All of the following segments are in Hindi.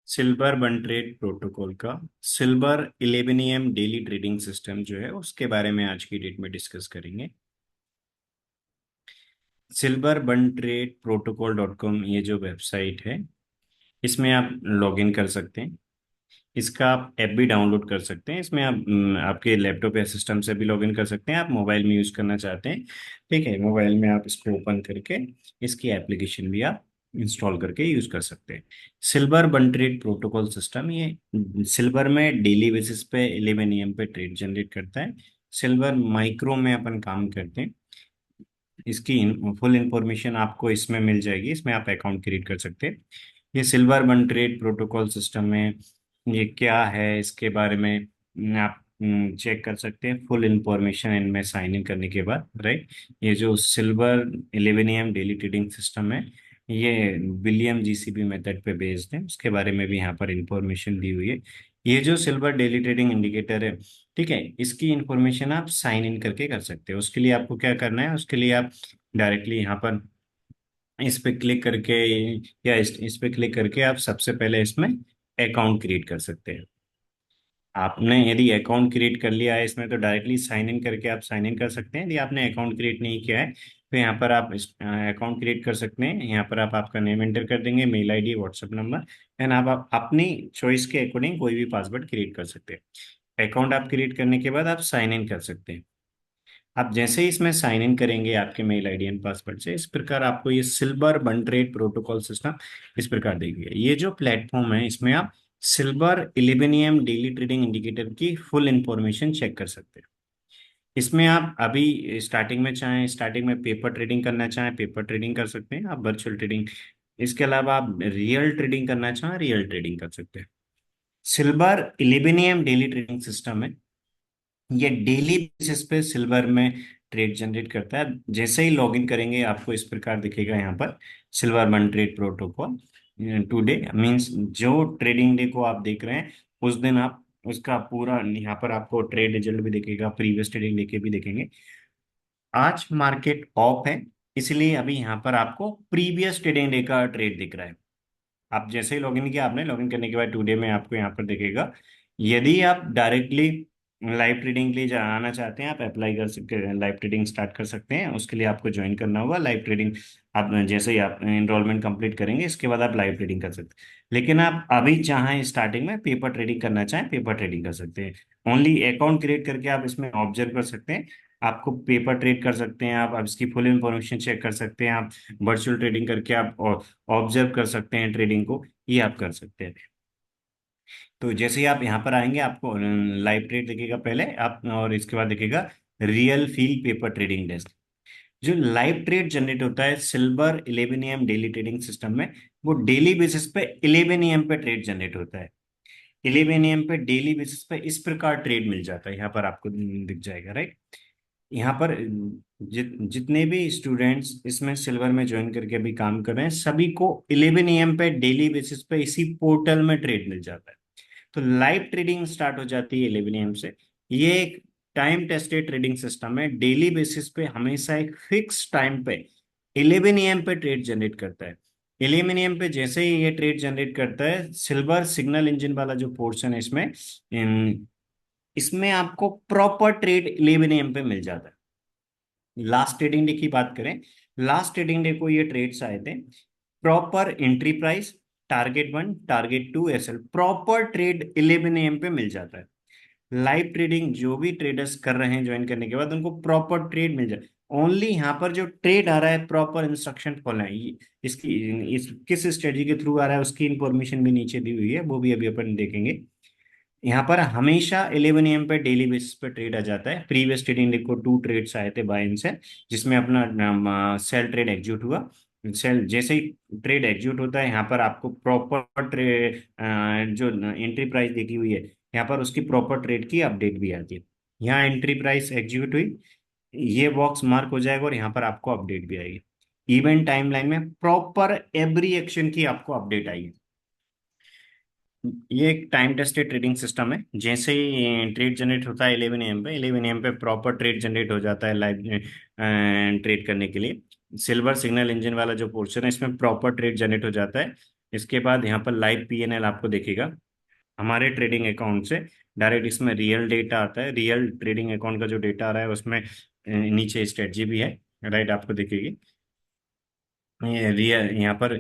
सिल्वर बन ट्रेड प्रोटोकॉल का silver 11 AM daily trading system जो है उसके बारे में आज की डेट में डिस्कस करेंगे। सिल्वर बन ट्रेड प्रोटोकॉल .com ये जो वेबसाइट है इसमें आप लॉगिन कर सकते हैं। इसका आप ऐप भी डाउनलोड कर सकते हैं। इसमें आप आपके लैपटॉप या सिस्टम से भी लॉगिन कर सकते हैं। आप मोबाइल में यूज करना चाहते हैं, ठीक है, मोबाइल में आप इसको ओपन करके इसकी एप्लीकेशन भी आप इंस्टॉल करके यूज कर सकते हैं। सिल्वर बन ट्रेड प्रोटोकॉल सिस्टम ये सिल्वर में डेली बेसिस पे 11 AM पे ट्रेड जनरेट करता है। सिल्वर माइक्रो में अपन काम करते हैं। इसकी फुल इंफॉर्मेशन आपको इसमें मिल जाएगी। इसमें आप अकाउंट क्रिएट कर सकते हैं। ये सिल्वर बन ट्रेड प्रोटोकॉल सिस्टम में ये क्या है इसके बारे में आप चेक कर सकते हैं फुल इंफॉर्मेशन इनमें साइन इन करने के बाद, राइट। ये जो silver 11 AM daily trading system है ये विलियम जीसीपी मेथड पे बेस्ड है। उसके बारे में भी यहाँ पर इंफॉर्मेशन दी हुई है। ये जो सिल्वर डेली ट्रेडिंग इंडिकेटर है, ठीक है, इसकी इंफॉर्मेशन आप साइन इन करके कर सकते हो। उसके लिए आपको क्या करना है, उसके लिए आप डायरेक्टली यहाँ पर इस पे क्लिक करके या इस पे क्लिक करके आप सबसे पहले इसमें अकाउंट क्रिएट कर सकते हैं। आपने यदि अकाउंट क्रिएट कर लिया है इसमें तो डायरेक्टली साइन इन करके आप साइन इन कर सकते हैं। यदि आपने अकाउंट क्रिएट नहीं किया है तो यहाँ पर आप अकाउंट क्रिएट कर सकते हैं। यहाँ पर आप आपका नेम एंटर कर देंगे, mail ID, WhatsApp number, and आप अपनी चॉइस के अकॉर्डिंग कोई भी पासवर्ड क्रिएट कर सकते हैं। अकाउंट आप क्रिएट करने के बाद आप साइन इन कर सकते हैं। आप जैसे ही इसमें साइन इन करेंगे आपके मेल आईडी एंड पासवर्ड से, इस प्रकार आपको ये सिल्वर बन ट्रेड प्रोटोकॉल सिस्टम इस प्रकार देगी। ये जो प्लेटफॉर्म है इसमें आप silver 11 AM daily trading indicator की फुल इंफॉर्मेशन चेक कर सकते हैं। इसमें आप अभी स्टार्टिंग में चाहें, स्टार्टिंग में पेपर ट्रेडिंग करना चाहें पेपर ट्रेडिंग कर सकते हैं, आप वर्चुअल ट्रेडिंग। इसके अलावा आप रियल ट्रेडिंग करना चाहें रियल ट्रेडिंग कर सकते हैं। Silver 11 AM daily trading system है, ये डेली बेसिस पे सिल्वर में ट्रेड जनरेट करता है। जैसे ही लॉगिन करेंगे आपको इस प्रकार दिखेगा यहाँ पर सिल्वर बन ट्रेड प्रोटोकॉल टुडे मींस जो ट्रेडिंग डे को आप देख रहे हैं उस दिन आप उसका पूरा यहाँ पर आपको ट्रेड रिजल्ट भी दिखेगा, प्रीवियस ट्रेडिंग डे के भी दिखेंगे। आज मार्केट ऑफ है इसलिए अभी यहाँ पर आपको प्रीवियस ट्रेडिंग डे का ट्रेड दिख रहा है। आप जैसे ही लॉगिन किया, आपने लॉगिन करने के बाद टुडे में आपको यहाँ पर दिखेगा। यदि आप डायरेक्टली लाइव ट्रेडिंग के लिए आना चाहते हैं आप अप्लाई कर सकते हैं, लाइव ट्रेडिंग स्टार्ट कर सकते हैं। उसके लिए आपको ज्वाइन करना होगा लाइव ट्रेडिंग। आप जैसे ही आप एनरोलमेंट कंप्लीट करेंगे इसके बाद आप लाइव ट्रेडिंग कर सकते हैं। लेकिन आप अभी चाहें स्टार्टिंग में पेपर ट्रेडिंग करना चाहें पेपर ट्रेडिंग कर सकते हैं। ओनली अकाउंट क्रिएट करके आप इसमें ऑब्जर्व कर सकते हैं। आपको पेपर ट्रेड कर सकते हैं, आप इसकी फुल इंफॉर्मेशन चेक कर सकते हैं। आप वर्चुअल ट्रेडिंग करके आप ऑब्जर्व कर सकते हैं ट्रेडिंग को, ये आप कर सकते हैं। तो जैसे ही आप यहाँ पर आएंगे आपको लाइव ट्रेड दिखेगा पहले आप, और इसके बाद दिखेगा real field paper trading desk. जो लाइव ट्रेड जनरेट होता है silver 11 AM daily trading system में, वो डेली बेसिस पे 11 AM पे ट्रेड जनरेट होता है। 11 AM पे डेली बेसिस पे इस प्रकार ट्रेड मिल जाता है, यहाँ पर आपको दिख जाएगा, राइट। यहाँ पर जितने भी स्टूडेंट्स इसमें सिल्वर में ज्वाइन करके अभी काम कर रहे हैं सभी को 11 AM पे डेली बेसिस पे इसी पोर्टल में ट्रेड मिल जाता है। तो लाइव ट्रेडिंग स्टार्ट हो जाती है 11 AM से। ये एक टाइम टेस्टेड ट्रेडिंग सिस्टम है, डेली बेसिस पे हमेशा एक फिक्स टाइम पे 11 AM पे ट्रेड जनरेट करता है। 11 AM पे जैसे ही ये ट्रेड जनरेट करता है सिल्वर सिग्नल इंजन वाला जो पोर्शन है इसमें आपको प्रॉपर ट्रेड 11 AM पे मिल जाता है। लास्ट ट्रेडिंग डे की बात करें, लास्ट ट्रेडिंग डे को ये ट्रेड्स आए थे। Proper entry price, target 1 target 2 SL, proper trade 11 AM पे मिल जाता है। लाइव ट्रेडिंग जो भी ट्रेडर्स कर रहे हैं ज्वाइन करने के बाद उनको प्रॉपर ट्रेड मिल जाए। ओनली यहाँ पर जो ट्रेड आ रहा है प्रॉपर इंस्ट्रक्शन फॉलो है। इसकी इस किस स्ट्रेटजी के थ्रू आ रहा है उसकी इंफॉर्मेशन भी नीचे दी हुई है, वो भी अभी अपन देखेंगे। यहाँ पर हमेशा 11 AM पे डेली बेसिस पे ट्रेड आ जाता है। प्रीवियस ट्रेडिंग डे को 2 ट्रेड्स आए थे बाय एंड सेल, जिसमें अपना सेल ट्रेड एग्जीक्यूट हुआ। सेल जैसे ही ट्रेड एग्जीक्यूट होता है यहाँ पर आपको प्रॉपर ट्रेड जो एंट्री प्राइस देखी हुई है यहाँ पर उसकी प्रॉपर ट्रेड की अपडेट भी आती है। यहाँ एंट्री प्राइस एग्जीक्यूट हुई, ये बॉक्स मार्क हो जाएगा और यहाँ पर आपको अपडेट भी आएगी। इवेंट टाइमलाइन में प्रॉपर एवरी एक्शन की आपको अपडेट आएगी। ये एक टाइम टेस्टेड ट्रेडिंग सिस्टम है। जैसे ही ट्रेड जनरेट होता है 11 AM पे, 11 AM पे प्रॉपर ट्रेड जनरेट हो जाता है लाइव ट्रेड करने के लिए। सिल्वर सिग्नल इंजन वाला जो पोर्शन है इसमें प्रॉपर ट्रेड जनरेट हो जाता है। इसके बाद यहाँ पर लाइव पीएनएल आपको दिखेगा हमारे ट्रेडिंग अकाउंट से। डायरेक्ट इसमें रियल डेटा आता है, रियल ट्रेडिंग अकाउंट का जो डेटा आ रहा है उसमें नीचे स्ट्रेटजी भी है, राइट, आपको दिखेगी। ये रियल यहाँ पर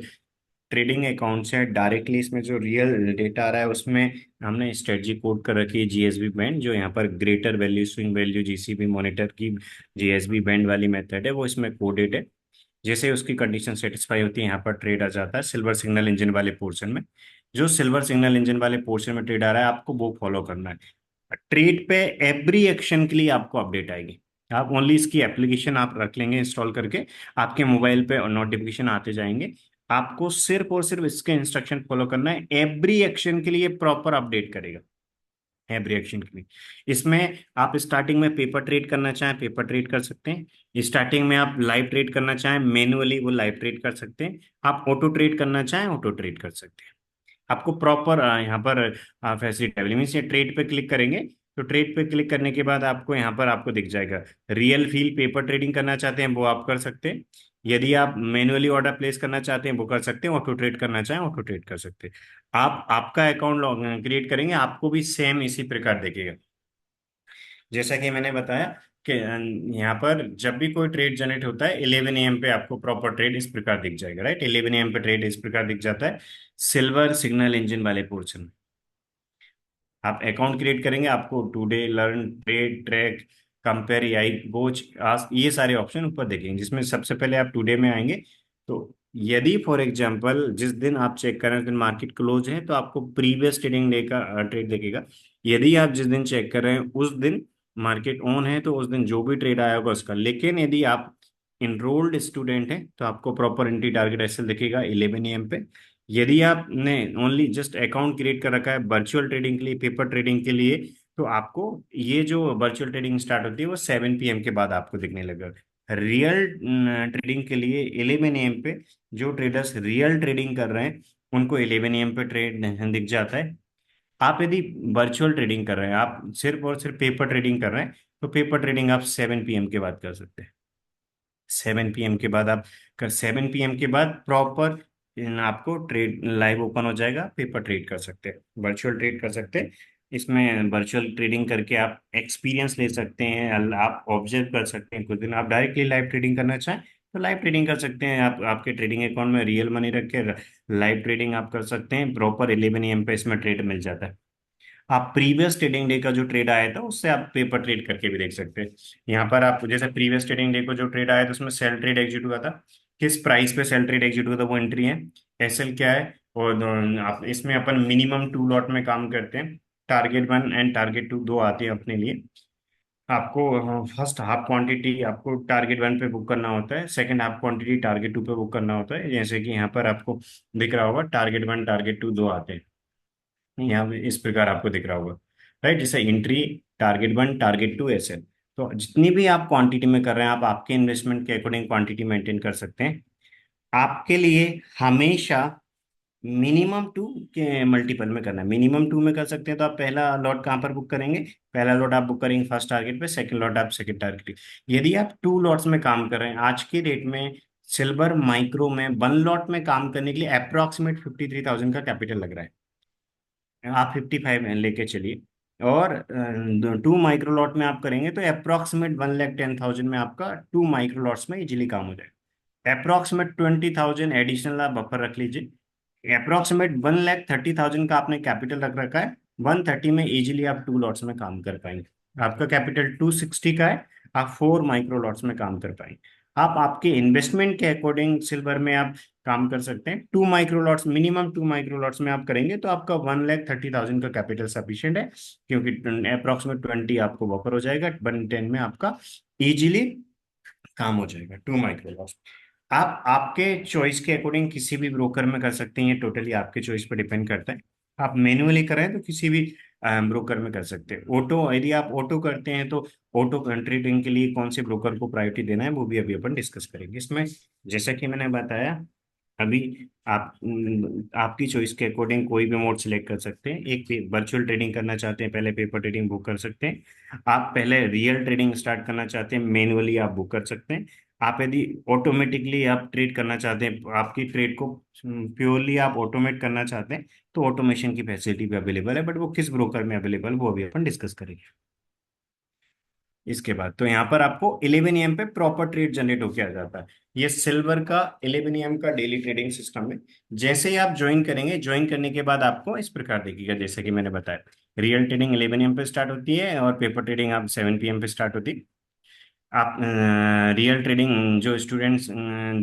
ट्रेडिंग अकाउंट से डायरेक्टली इसमें जो रियल डेटा आ रहा है उसमें हमने स्ट्रेटजी कोड कर रखी है जीएसबी बैंड, जो यहाँ पर greater value swing value GCB monitor की जीएसबी बैंड वाली मेथड है वो इसमें कोडेड है। जैसे उसकी कंडीशन सेटिस्फाई होती है यहाँ पर ट्रेड आ जाता है सिल्वर सिग्नल इंजन वाले पोर्शन में। जो सिल्वर सिग्नल इंजन वाले पोर्शन में ट्रेड आ रहा है आपको वो फॉलो करना है। ट्रेड पे एवरी एक्शन के लिए आपको अपडेट आएगी। आप ओनली इसकी एप्लीकेशन आप रख लेंगे इंस्टॉल करके, आपके मोबाइल पे नोटिफिकेशन आते जाएंगे। आपको सिर्फ और सिर्फ इसके इंस्ट्रक्शन फॉलो करना है, एवरी एक्शन के लिए प्रॉपर अपडेट करेगा, एवरी एक्शन के लिए। इसमें आप स्टार्टिंग में पेपर ट्रेड करना चाहें पेपर ट्रेड कर सकते हैं, स्टार्टिंग में आप लाइव ट्रेड करना चाहें मैनुअली वो लाइव ट्रेड कर सकते हैं, आप ऑटो ट्रेड करना चाहें ऑटो ट्रेड कर सकते हैं। आपको प्रॉपर यहाँ पर फैसिलिटी अवेलेबल मीन्स ये ट्रेड पे क्लिक करेंगे तो ट्रेड पे क्लिक करने के बाद आपको यहाँ पर आपको दिख जाएगा रियल फील पेपर ट्रेडिंग करना चाहते हैं वो आप कर सकते हैं। यदि आप मैनुअली ऑर्डर प्लेस करना चाहते हैं वो कर सकते हैं, ऑटो ट्रेड करना चाहें ऑटो ट्रेड कर सकते हैं। आप आपका अकाउंट क्रिएट करेंगे आपको भी सेम इसी प्रकार दिखेगा। जैसा कि मैंने बताया कि यहाँ पर जब भी कोई ट्रेड जनरेट होता है 11 AM पे आपको प्रॉपर ट्रेड इस प्रकार दिख जाएगा, राइट, 11 AM पे ट्रेड इस प्रकार दिख जाता है सिल्वर सिग्नल इंजन वाले पोर्शन में। आप अकाउंट क्रिएट करेंगे आपको today learn trade track compare AI watch ask ये सारे ऑप्शन ऊपर देखेंगे, जिसमें सबसे पहले आप टुडे में आएंगे। तो यदि फॉर एग्जांपल जिस दिन आप चेक कर रहे हैं उस दिन मार्केट क्लोज है तो आपको प्रीवियस ट्रेडिंग डे का ट्रेड दिखेगा। यदि आप जिस दिन चेक कर रहे हैं उस दिन मार्केट ऑन है तो उस दिन जो भी ट्रेड आया होगा उसका। लेकिन यदि आप इनरोल्ड स्टूडेंट हैं तो आपको प्रॉपर एंट्री टारगेट एसएल दिखेगा 11 AM पे। यदि आपने ओनली जस्ट अकाउंट क्रिएट कर रखा है वर्चुअल ट्रेडिंग के लिए पेपर ट्रेडिंग के लिए तो आपको ये जो वर्चुअल ट्रेडिंग स्टार्ट होती है वो 7 PM के बाद आपको दिखने लगेगा। रियल ट्रेडिंग के लिए 11 AM पे जो ट्रेडर्स रियल ट्रेडिंग कर रहे हैं उनको 11 AM पे ट्रेड दिख जाता है। आप यदि वर्चुअल ट्रेडिंग कर रहे हैं आप सिर्फ और सिर्फ पेपर ट्रेडिंग कर रहे हैं तो पेपर ट्रेडिंग आप 7 PM के बाद कर सकते हैं। 7 PM के बाद आप कर 7 PM के बाद प्रॉपर आपको ट्रेड लाइव ओपन हो जाएगा, पेपर ट्रेड कर सकते हैं वर्चुअल ट्रेड कर सकते हैं। इसमें वर्चुअल ट्रेडिंग करके आप एक्सपीरियंस ले सकते हैं, आप ऑब्जर्व कर सकते हैं कुछ दिन। आप डायरेक्टली लाइव ट्रेडिंग करना चाहें तो लाइव ट्रेडिंग कर सकते हैं, आप आपके ट्रेडिंग अकाउंट में रियल मनी रख के लाइव ट्रेडिंग आप कर सकते हैं। प्रॉपर 11 AM पे इसमें ट्रेड मिल जाता है। आप प्रीवियस ट्रेडिंग डे का जो ट्रेड आया था उससे आप पेपर ट्रेड करके भी देख सकते हैं। यहाँ पर आप जैसे प्रीवियस ट्रेडिंग डे को जो ट्रेड आया था उसमें सेल ट्रेड एग्जीक्यूट हुआ था, किस प्राइस पे सेल ट्रेड एग्जीक्यूट हुआ था वो एंट्री है। एसएल क्या है और आप इसमें अपन मिनिमम 2 लॉट में काम करते हैं। टारगेट 1 एंड टारगेट 2 दो आते हैं अपने लिए। आपको फर्स्ट हाफ क्वांटिटी आपको टारगेट 1 पे बुक करना होता है, सेकंड हाफ क्वांटिटी टारगेट 2 पे बुक करना होता है। जैसे कि यहाँ पर आपको दिख रहा होगा टारगेट 1 टारगेट 2 दो आते हैं, यहाँ पे इस प्रकार आपको दिख रहा होगा, राइट। जैसे एंट्री टारगेट 1 टारगेट 2 ऐसे। तो जितनी भी आप क्वांटिटी में कर रहे हैं आप आपके इन्वेस्टमेंट के अकॉर्डिंग क्वांटिटी मेंटेन कर सकते हैं। आपके लिए हमेशा मिनिमम 2 के मल्टीपल में करना है। मिनिमम 2 में कर सकते हैं तो आप पहला लॉट कहाँ पर बुक करेंगे, पहला लॉट आप बुक करेंगे फर्स्ट टारगेट पे, सेकंड लॉट आप सेकंड टारगेट। यदि आप 2 लॉट्स में काम कर रहे हैं आज के डेट में सिल्वर माइक्रो में 1 लॉट में काम करने के लिए अप्रोक्सीमेट 53,000 का कैपिटल लग रहा है। आप 55 लेके चलिए और 2 माइक्रो लॉट में आप करेंगे तो अप्रोक्सीमेट 1,10,000 में आपका 2 माइक्रो लॉट्स में इजीली काम हो जाएगा। अप्रोक्सीमेट 20,000 एडिशनल आप बफर रख लीजिए। अप्रोक्सीमेट 1,30,000 का आपने कैपिटल रख रखा है, 130 में इजीली आप 2 लॉट्स में काम कर पाएंगे। आपका कैपिटल 260 का है, आप 4 माइक्रो लॉट्स में काम कर पाएंगे। आप आपके इन्वेस्टमेंट के अकॉर्डिंग सिल्वर में आप काम कर सकते हैं। 2 micro lots minimum 2 micro lots में आप करेंगे तो आपका 1,30,000 का कैपिटल सफिशियंट है, क्योंकि अप्रोक्सीमेट 20 आपको बफर हो जाएगा, 110 में आपका इजीली काम हो जाएगा 2 माइक्रो लॉट्स। आप आपके चॉइस के अकॉर्डिंग किसी भी ब्रोकर में कर सकते हैं, ये टोटली आपके चॉइस पर डिपेंड करता है। आप मैनुअली करें तो किसी भी ब्रोकर में कर सकते हैं। ऑटो यदि आप ऑटो करते हैं तो ऑटो ट्रेडिंग के लिए कौन से ब्रोकर को प्रायोरिटी देना है वो भी अभी अपन डिस्कस करेंगे इसमें। जैसा कि मैंने बताया अभी आप आपकी चॉइस के अकॉर्डिंग कोई भी मोड सिलेक्ट कर सकते हैं। एक वर्चुअल ट्रेडिंग करना चाहते हैं पहले पेपर ट्रेडिंग बुक कर सकते हैं। आप पहले रियल ट्रेडिंग स्टार्ट करना चाहते हैं मैनुअली आप बुक कर सकते हैं। आप यदि ऑटोमेटिकली आप ट्रेड करना चाहते हैं, आपकी ट्रेड को प्योरली आप ऑटोमेट करना चाहते हैं, तो ऑटोमेशन की फैसिलिटी भी अवेलेबल है, बट वो किस ब्रोकर में अवेलेबल वो अभी अपन डिस्कस करेंगे। इसके बाद तो यहाँ पर आपको 11 AM पे प्रॉपर ट्रेड जनरेट होके आ जाता है। ये सिल्वर का 11 AM का डेली ट्रेडिंग सिस्टम है। जैसे ही आप ज्वाइन करेंगे, ज्वाइन करने के बाद आपको इस प्रकार दिखेगा, जैसे कि मैंने बताया, रियल ट्रेडिंग 11 AM पे स्टार्ट होती है और पेपर ट्रेडिंग आप 7 PM पे स्टार्ट होती है। आप रियल ट्रेडिंग जो स्टूडेंट्स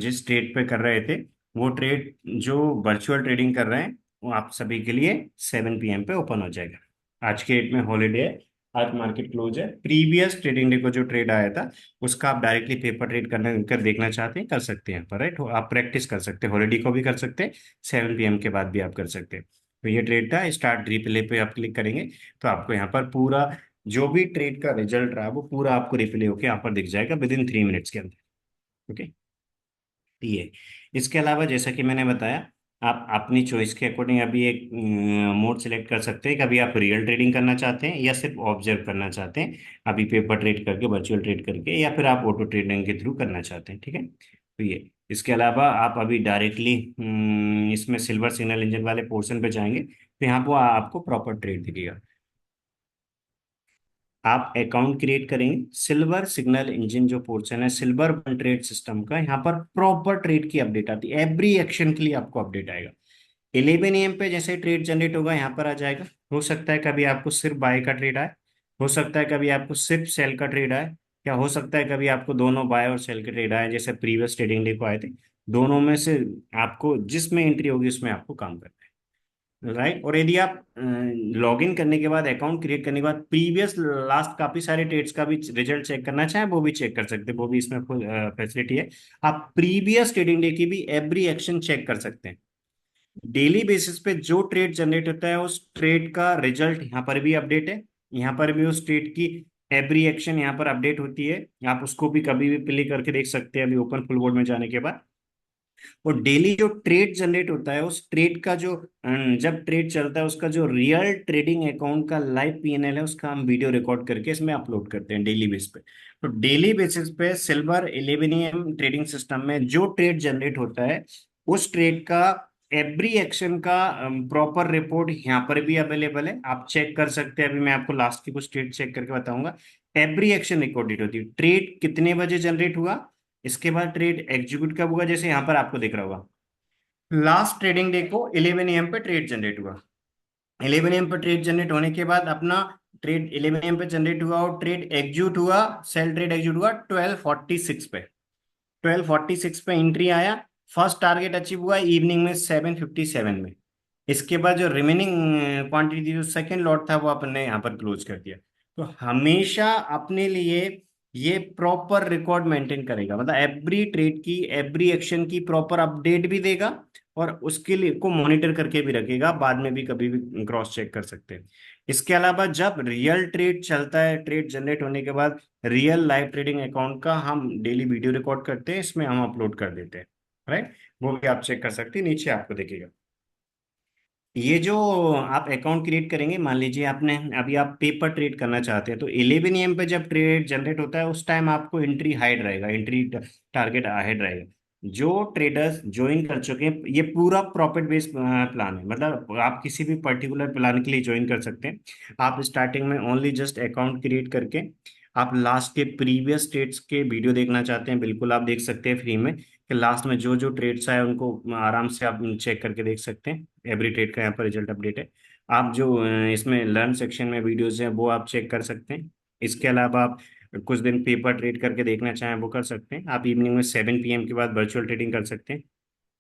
जिस ट्रेड पे कर रहे थे, वो ट्रेड जो वर्चुअल ट्रेडिंग कर रहे हैं, वो आप सभी के लिए 7 PM पे ओपन हो जाएगा। आज के डेट में हॉलीडे है, आज मार्केट क्लोज है। प्रीवियस ट्रेडिंग डे को जो ट्रेड आया था, उसका आप डायरेक्टली पेपर ट्रेड करने कर देखना चाहते हैं, कर सकते हैं पर राइट, आप प्रैक्टिस कर सकते हैं, हॉलीडे को भी कर सकते हैं, 7 PM के बाद भी आप कर सकते हैं। तो ये ट्रेड था, स्टार्ट रिप्ले पे आप क्लिक करेंगे तो आपको यहाँ पर पूरा जो भी ट्रेड का रिजल्ट रहा वो पूरा आपको रिप्ले होके यहाँ पर दिख जाएगा विद इन 3 मिनट्स के अंदर। ओके, ये इसके अलावा जैसा कि मैंने बताया, आप अपनी चॉइस के अकॉर्डिंग अभी एक मोड सेलेक्ट कर सकते हैं, कभी आप रियल ट्रेडिंग करना चाहते हैं या सिर्फ ऑब्जर्व करना चाहते हैं, अभी पेपर ट्रेड करके, वर्चुअल ट्रेड करके, या फिर आप ऑटो ट्रेडिंग के थ्रू करना चाहते हैं। ठीक है, तो ये इसके अलावा आप अभी डायरेक्टली इसमें सिल्वर सिग्नल इंजन वाले पोर्शन पे जाएंगे तो यहाँ पर आपको प्रॉपर ट्रेड दिखेगा। आप अकाउंट क्रिएट करेंगे, सिल्वर सिग्नल इंजन जो पोर्शन है सिल्वर वन ट्रेड सिस्टम का, यहाँ पर प्रॉपर ट्रेड की अपडेट आती है, एवरी एक्शन के लिए आपको अपडेट आएगा। 11 AM पे जैसे ट्रेड जनरेट होगा यहाँ पर आ जाएगा। हो सकता है कभी आपको सिर्फ बाय का ट्रेड आए, हो सकता है कभी आपको सिर्फ सेल का ट्रेड आए, या हो सकता है कभी आपको दोनों बाय और सेल के ट्रेड आए, जैसे प्रीवियस ट्रेडिंग डे को आए थे। दोनों में से आपको जिसमें एंट्री होगी उसमें आपको काम करना है, राइट। और यदि आप लॉग इन करने के बाद, अकाउंट क्रिएट करने के बाद, प्रीवियस लास्ट काफी सारे ट्रेड्स का भी रिजल्ट चेक करना चाहें, वो भी चेक कर सकते हैं, वो भी इसमें फुल फैसिलिटी है। आप प्रीवियस ट्रेडिंग डे की भी एवरी एक्शन चेक कर सकते हैं। डेली बेसिस पे जो ट्रेड जनरेट होता है उस ट्रेड का रिजल्ट यहाँ पर भी अपडेट है, यहाँ पर भी उस ट्रेड की एवरी एक्शन यहाँ पर अपडेट होती है। आप उसको भी कभी भी प्ले करके देख सकते हैं अभी ओपन फुल बोर्ड में जाने के बाद। और डेली जो ट्रेड जनरेट होता है उस ट्रेड का जो जब ट्रेड चलता है उसका जो रियल ट्रेडिंग अकाउंट का लाइव पीएनएल है, उसका हम वीडियो रिकॉर्ड करके इसमें अपलोड करते हैं डेली बेसिस पे। तो डेली बेसिस पे सिल्वर 11 AM ट्रेडिंग सिस्टम में जो ट्रेड जनरेट होता है, उस ट्रेड का एवरी एक्शन का प्रॉपर रिपोर्ट यहाँ पर भी अवेलेबल है, आप चेक कर सकते हैं। अभी मैं आपको लास्ट की कुछ ट्रेड चेक करके बताऊंगा। एवरी एक्शन रिकॉर्डेड होती है, ट्रेड कितने बजे जनरेट हुआ, इसके बाद ट्रेड एग्जीक्यूट कब हुआ, जैसे यहाँ पर आपको दिख रहा होगा लास्ट ट्रेडिंग डे को 11 AM पे ट्रेड जनरेट हुआ। 11 AM पे ट्रेड जनरेट होने के बाद अपना ट्रेड 11 AM पे जनरेट हुआ और ट्रेड एग्जीक्यूट हुआ, सेल ट्रेड एग्जीक्यूट हुआ 12:46 पे। 12:46 पे एंट्री आया, फर्स्ट टारगेट अचीव हुआ इवनिंग में 7:57 में। इसके बाद जो रिमेनिंग क्वांटिटी जो सेकंड लॉट था वो अपने यहाँ पर क्लोज कर दिया। तो हमेशा अपने लिए ये प्रॉपर रिकॉर्ड मेंटेन करेगा, मतलब एवरी ट्रेड की एवरी एक्शन की प्रॉपर अपडेट भी देगा, और उसके लिए को मॉनिटर करके भी रखेगा, बाद में भी कभी भी क्रॉस चेक कर सकते हैं। इसके अलावा जब रियल ट्रेड चलता है, ट्रेड जनरेट होने के बाद रियल लाइव ट्रेडिंग अकाउंट का हम डेली वीडियो रिकॉर्ड करते हैं, इसमें हम अपलोड कर देते हैं, राइट। वो भी आप चेक कर सकते हैं, नीचे आपको दिखेगा। ये जो आप अकाउंट क्रिएट करेंगे, मान लीजिए आपने अभी आप पेपर ट्रेड करना चाहते हैं, तो 11 AM पे जब ट्रेड जनरेट होता है उस टाइम आपको एंट्री हाइड रहेगा, एंट्री टारगेट हाइड रहेगा। जो ट्रेडर्स ज्वाइन कर चुके हैं, ये पूरा प्रॉफिट बेस्ड प्लान है, मतलब आप किसी भी पर्टिकुलर प्लान के लिए ज्वाइन कर सकते हैं। आप स्टार्टिंग में ओनली जस्ट अकाउंट क्रिएट करके आप लास्ट के प्रीवियस ट्रेड्स के वीडियो देखना चाहते हैं, बिल्कुल आप देख सकते हैं फ्री में, कि लास्ट में जो जो ट्रेड्स आए उनको आराम से आप चेक करके देख सकते हैं। एवरी ट्रेड का यहाँ पर रिजल्ट अपडेट है। आप जो इसमें लर्न सेक्शन में वीडियोस हैं वो आप चेक कर सकते हैं। इसके अलावा आप कुछ दिन पेपर ट्रेड करके देखना चाहें वो कर सकते हैं। आप इवनिंग में 7 PM के बाद वर्चुअल ट्रेडिंग कर सकते हैं।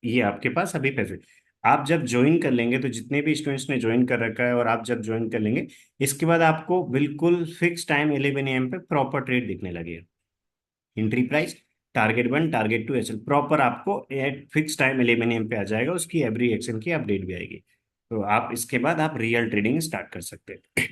ये आपके पास अभी पैसे, आप जब ज्वाइन कर लेंगे, तो जितने भी स्टूडेंट्स ने ज्वाइन कर रखा है और आप जब ज्वाइन कर लेंगे, इसके बाद आपको बिल्कुल फिक्स टाइम 11 AM पे प्रॉपर ट्रेड दिखने लगेगा। एंट्री प्राइस, टारगेट 1, टारगेट 2, ऐसे प्रॉपर आपको एट फिक्स टाइम 11 AM पे आ जाएगा, उसकी एवरी एक्शन की अपडेट भी आएगी। तो आप इसके बाद आप रियल ट्रेडिंग स्टार्ट कर सकते हैं।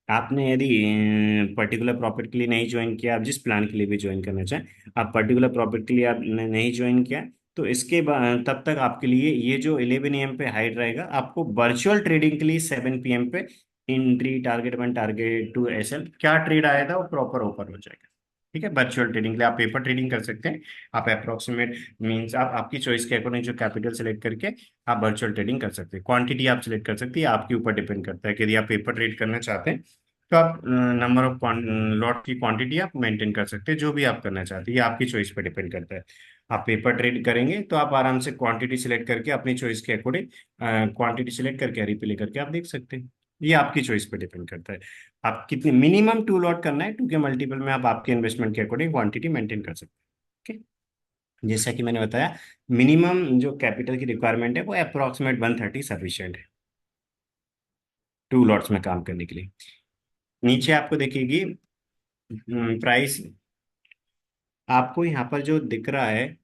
आपने यदि पर्टिकुलर प्रॉफिट के लिए नहीं ज्वाइन किया, आप जिस प्लान के लिए भी ज्वाइन करना चाहें, आप पर्टिकुलर प्रॉफिट के लिए आपने नहीं ज्वाइन किया, तो इसके बाद तब तक आपके लिए ये जो 11 AM पे हाइड रहेगा, आपको वर्चुअल ट्रेडिंग के लिए 7 PM पे एंट्री, टारगेट 1, टारगेट 2, एसएल क्या ट्रेड आया था वो प्रॉपर ओपन हो जाएगा। ठीक है, वर्चुअल ट्रेडिंग के लिए आप पेपर ट्रेडिंग कर सकते हैं। आप अप्रोक्सीमेट मींस आप आपकी चॉइस के अकॉर्डिंग जो कैपिटल सेलेक्ट करके आप वर्चुअल ट्रेडिंग कर सकते हैं। क्वांटिटी आप सिलेक्ट कर सकते हैं, आपके ऊपर डिपेंड करता है कि यदि आप पेपर ट्रेड करना चाहते हैं तो आप नंबर ऑफ लॉट की क्वांटिटी आप मेंटेन कर सकते हैं, जो भी आप करना चाहते हैं ये आपकी चॉइस पर डिपेंड करता है। आप पेपर ट्रेड करेंगे तो आप आराम से क्वांटिटी सिलेक्ट करके अपनी चॉइस के अकॉर्डिंग क्वांटिटी सिलेक्ट करके रिप्ले करके आप देख सकते हैं। ये आपकी चॉइस पे डिपेंड करता है। आप कितने मिनिमम 2 लॉट करना है, 2 के मल्टीपल में आप आपके इन्वेस्टमेंट के अकॉर्डिंग क्वांटिटी मेंटेन कर सकते हैं। ठीक, जैसा कि मैंने बताया, मिनिमम जो कैपिटल की रिक्वायरमेंट है वो अप्रोक्सीमेट 130 सफिशियंट है 2 लॉट्स में काम करने के लिए। नीचे आपको दिखेगी प्राइस, आपको यहाँ पर जो दिख रहा है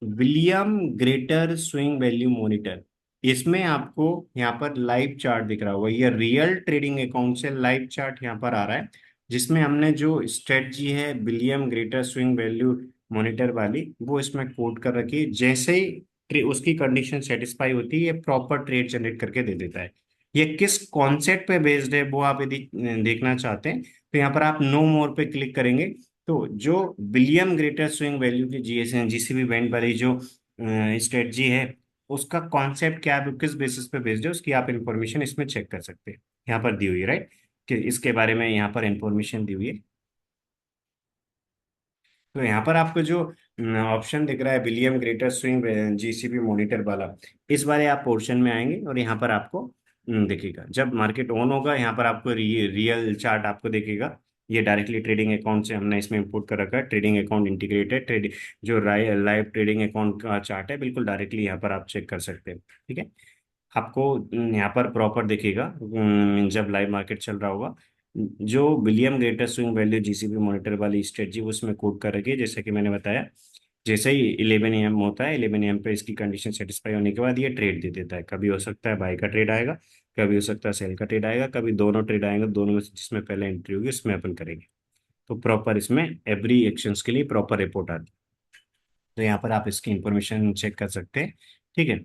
William greater swing value monitor, इसमें आपको यहाँ पर लाइव चार्ट दिख रहा होगा। ये रियल ट्रेडिंग अकाउंट से लाइव चार्ट यहाँ पर आ रहा है, जिसमें हमने जो स्ट्रेटजी है William greater swing value monitor वाली वो इसमें कोड कर रखी है। जैसे ही उसकी कंडीशन सेटिस्फाई होती है ये प्रॉपर ट्रेड जनरेट करके दे देता है। ये किस कॉन्सेप्ट पे बेस्ड है वो आप यदि देखना चाहते हैं तो यहाँ पर आप नो मोर पे क्लिक करेंगे। तो जो विलियम ग्रेटर स्विंग वैल्यू की जीएसएन जीसीबी बैंड वाली जो स्ट्रेटजी है उसका कॉन्सेप्ट क्या है, किस बेसिस पे बेस्ड है, उसकी आप इंफॉर्मेशन इसमें चेक कर सकते हैं। यहाँ पर दी हुई है राइट, कि इसके बारे में यहाँ पर इंफॉर्मेशन दी हुई है। तो यहाँ पर आपको जो ऑप्शन दिख रहा है William greater swing GCB monitor वाला, इस बारे आप पोर्शन में आएंगे और यहाँ पर आपको दिखेगा जब मार्केट ऑन होगा, यहाँ पर आपको रियल चार्ट आपको दिखेगा। ये डायरेक्टली ट्रेडिंग अकाउंट से हमने इसमें इंपोर्ट कर रखा है, ट्रेडिंग अकाउंट इंटीग्रेटेड ट्रेडिंग जो लाइव ट्रेडिंग अकाउंट का चार्ट है बिल्कुल डायरेक्टली यहाँ पर आप चेक कर सकते हैं। ठीक है, आपको यहाँ पर प्रॉपर दिखेगा जब लाइव मार्केट चल रहा होगा। जो William greater swing value GCB monitor वाली स्ट्रेटजी उसमें कोड कर रखी है, जैसे कि मैंने बताया। जैसे ही 11 AM होता है, 11 AM पे इसकी कंडीशन सेटिस्फाई होने के बाद ये ट्रेड दे देता है। कभी हो सकता है बाय का ट्रेड आएगा, कभी हो सकता है सेल का ट्रेड आएगा, कभी दोनों ट्रेड आएंगे, दोनों में से जिसमें पहले एंट्री होगी उसमें अपन करेंगे। तो प्रॉपर इसमें एवरी एक्शंस के लिए प्रॉपर रिपोर्ट आती है। तो यहाँ पर आप इसकी इंफॉर्मेशन चेक कर सकते हैं। ठीक है,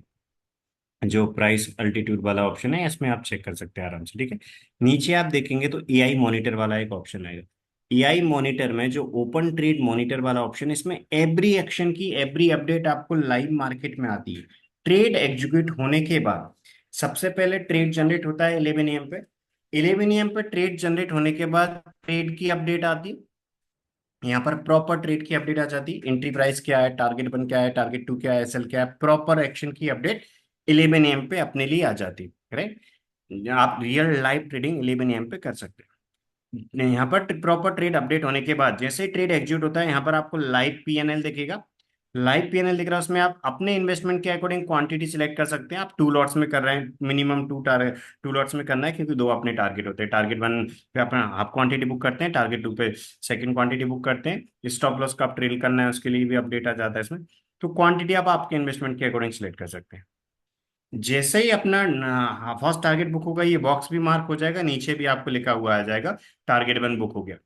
जो प्राइस अल्टीट्यूड वाला ऑप्शन है इसमें आप चेक कर सकते हैं आराम से। ठीक है, नीचे आप देखेंगे तो एआई मॉनिटर वाला एक ऑप्शन आएगा। एआई मॉनिटर में जो ओपन ट्रेड मॉनिटर वाला ऑप्शन है इसमें एवरी एक्शन की एवरी अपडेट आपको लाइव मार्केट में आती है। ट्रेड एग्जीक्यूट होने के बाद सबसे पहले ट्रेड जनरेट होता है 11 AM पे। 11 AM पे ट्रेड जनरेट होने के बाद ट्रेड की अपडेट आती है। यहाँ पर प्रॉपर ट्रेड की अपडेट आ जाती है, एंट्री प्राइस क्या है, टारगेट वन क्या है, टारगेट टू क्या है, एसएल क्या है, प्रॉपर एक्शन की अपडेट 11 AM पे अपने लिए आ जाती है राइट। आप रियल लाइव ट्रेडिंग 11 AM पे कर सकते हैं। यहाँ पर प्रॉपर ट्रेड अपडेट होने के बाद जैसे ही ट्रेड एग्जीक्यूट होता है यहाँ पर आपको लाइव पीएनएल दिखेगा। लाइव पीएनएल दिख रहा है, उसमें आप अपने इन्वेस्टमेंट के अकॉर्डिंग क्वांटिटी सिलेक्ट कर सकते हैं। आप 2 लॉट्स में कर रहे हैं, मिनिमम 2 लॉट्स में करना है क्योंकि 2 अपने टारगेट होते हैं। टारगेट वन पे अपना हाफ क्वांटिटी बुक करते हैं, टारगेट टू पे सेकंड क्वांटिटी बुक करते हैं। स्टॉप लॉस का आप ट्रेल करना है उसके लिए भी अपडेट आ जाता है इसमें। तो क्वांटिटी आप आपके इन्वेस्टमेंट के अकॉर्डिंग सिलेक्ट कर सकते हैं। जैसे ही अपना फर्स्ट टारगेट बुक होगा ये बॉक्स भी मार्क हो जाएगा, नीचे भी आपको लिखा हुआ आ जाएगा टारगेट वन बुक हो गया।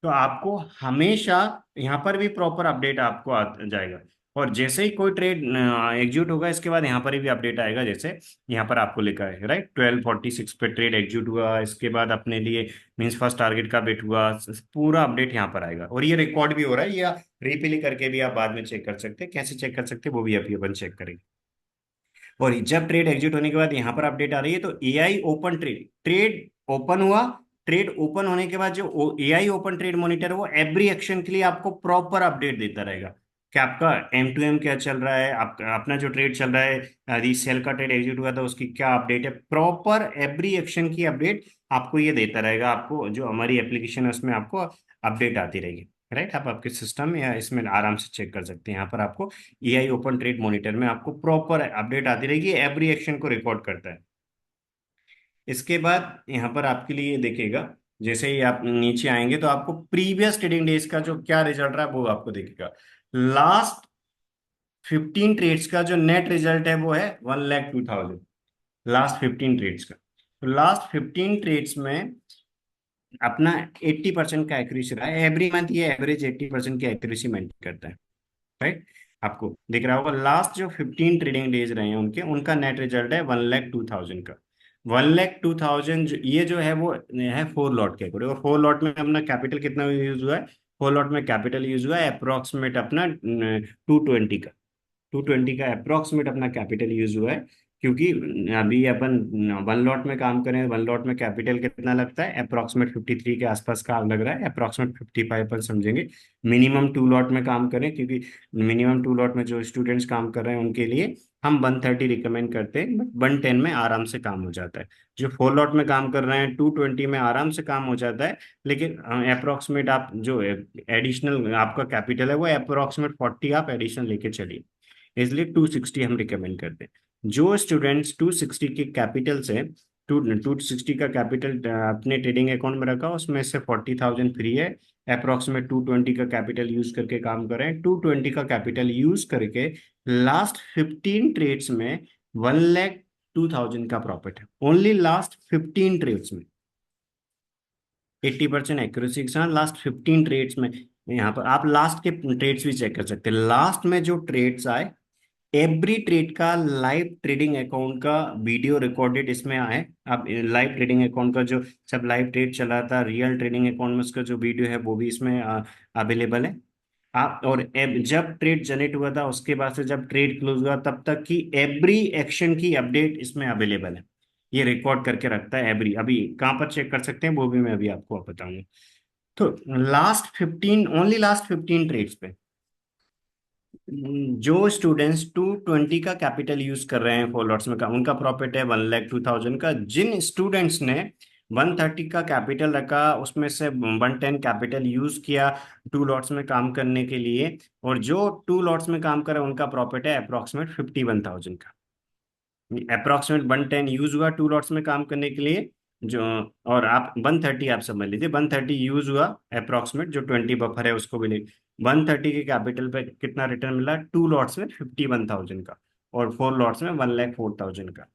तो आपको हमेशा यहाँ पर भी प्रॉपर अपडेट आपको आ जाएगा। और जैसे ही कोई ट्रेड एग्जीक्यूट होगा इसके बाद यहाँ पर भी अपडेट आएगा, जैसे यहाँ पर आपको लिखा है राइट 12:46 पे ट्रेड एग्जीक्यूट हुआ, इसके बाद अपने लिए मीन्स फर्स्ट टारगेट का बिट हुआ, पूरा अपडेट यहाँ पर आएगा। और ये रिकॉर्ड भी हो रहा है, या रिप्ले करके भी आप बाद में चेक कर सकते हैं। कैसे चेक कर सकते हैं वो भी अभी अपन चेक करेंगे। और जब ट्रेड एग्जिट होने के बाद यहाँ पर अपडेट आ रही है तो AI open trade, trade open हुआ, ट्रेड ओपन होने के बाद जो एआई ओपन ट्रेड मॉनिटर है वो एवरी एक्शन के लिए आपको प्रॉपर अपडेट देता रहेगा कि आपका M2M क्या चल रहा है, आपका अपना जो ट्रेड चल रहा है, यदि सेल का ट्रेड एग्जिट हुआ था उसकी क्या अपडेट है, प्रॉपर एवरी एक्शन की अपडेट आपको ये देता रहेगा। आपको जो हमारी एप्लीकेशन है उसमें आपको अपडेट आती रहेगी राइट। आप आपके सिस्टम या इसमें आराम से चेक कर सकते हैं। यहाँ पर आपको एआई ओपन ट्रेड मॉनिटर में आपको प्रॉपर अपडेट आती रहेगी, एवरी एक्शन को रिकॉर्ड करता है। इसके बाद यहाँ पर आपके लिए देखेगा, जैसे ही आप नीचे आएंगे तो आपको प्रीवियस ट्रेडिंग डेज का जो क्या रिजल्ट रहा है वो आपको दिखेगा। लास्ट 15 ट्रेड्स का जो नेट रिजल्ट है वो है 1,02,000, लास्ट 15 ट्रेड्स का। तो लास्ट 15 ट्रेड्स में अपना 80% का एक्यूरेसी रहा है। एवरी मंथ ये एवरेज 80% की एक्यूरेसी मेंटेन करता है राइट। आपको दिख रहा होगा लास्ट जो 15 ट्रेडिंग डेज रहे हैं उनके, उनका नेट रिजल्ट है 1,02,000 का। 1,02,000 ये जो है वो है 4 लॉट के अकॉर्डिंग। और 4 लॉट में अपना कैपिटल कितना यूज हुआ है, फुल लॉट में कैपिटल यूज हुआ है अप्रोक्सीमेट अपना 220 का, 220 का अप्रोक्सीमेट अपना कैपिटल यूज हुआ है। क्योंकि अभी अपन वन लॉट में काम करें, वन लॉट में कैपिटल कितना लगता है, अप्रोक्सीमेट 53 के आसपास का लग रहा है, अप्रोक्सीमेट 55 पर समझेंगे। मिनिमम टू लॉट में काम करें, क्योंकि मिनिमम टू लॉट में जो स्टूडेंट्स काम कर रहे हैं उनके लिए हम 130 रिकमेंड करते हैं, बट 110 में आराम से काम हो जाता है। जो फोर लॉट में काम कर रहे हैं 220 में आराम से काम हो जाता है। लेकिन अप्रोक्सीमेट आप जो एडिशनल आपका कैपिटल है वो अप्रोक्सीमेट 40 आप एडिशनल लेके चलिए, इसलिए 260 हम रिकमेंड करते हैं। जो स्टूडेंट्स 260 के कैपिटल से, 260 का कैपिटल अपने ट्रेडिंग अकाउंट में रखा, उसमें से 40,000 फ्री है, अप्रोक्सीमेट 220 का कैपिटल यूज करके काम कर रहे हैं, 220 का कैपिटल यूज करके लास्ट 15 ट्रेड्स में 1,02,000 का प्रॉफिट है, ओनली लास्ट 15 ट्रेड्स में। 80% एक्यूरेसी के साथ लास्ट 15 ट्रेड्स में। यहाँ पर आप लास्ट के ट्रेड्स भी चेक कर सकते हैं, लास्ट में जो ट्रेड्स आए एवरी ट्रेड का लाइव ट्रेडिंग अकाउंट का वीडियो रिकॉर्डेड इसमें आए। अब लाइव ट्रेडिंग अकाउंट का जो सब लाइव ट्रेड चला था रियल ट्रेडिंग अकाउंट में, उसका जो वीडियो है वो भी इसमें अवेलेबल है। आप और जब ट्रेड जनरेट हुआ था उसके बाद से जब ट्रेड क्लोज हुआ तब तक की एवरी एक्शन की अपडेट इसमें अवेलेबल है। ये रिकॉर्ड करके रखता है एवरी, अभी कहाँ पर चेक कर सकते हैं वो भी मैं अभी आपको बताऊंगा। तो लास्ट 15, ओनली लास्ट 15 ट्रेड्स पे जो स्टूडेंट्स 220 का कैपिटल यूज कर रहे हैं फोर लॉट्स में का, उनका प्रॉफिट है 1,02,000 का। जिन स्टूडेंट्स ने 130 का कैपिटल रखा उसमें से 110 कैपिटल यूज किया टू लॉट्स में काम करने के लिए, और जो टू लॉट्स में काम कर रहे हैं उनका प्रॉफिट है अप्रोक्सीमेट 51,000 का। अप्रोक्सीमेट 110 यूज हुआ टू लॉट्स में काम करने के लिए, जो और आप 130 आप समझ लीजिए 130 यूज हुआ अप्रोक्सीमेट, जो 20 बफर है उसको भी ले 130 के कैपिटल पे कितना रिटर्न मिला टू लॉट्स में 51,000 का, और फोर लॉट्स में 1,04,000 का।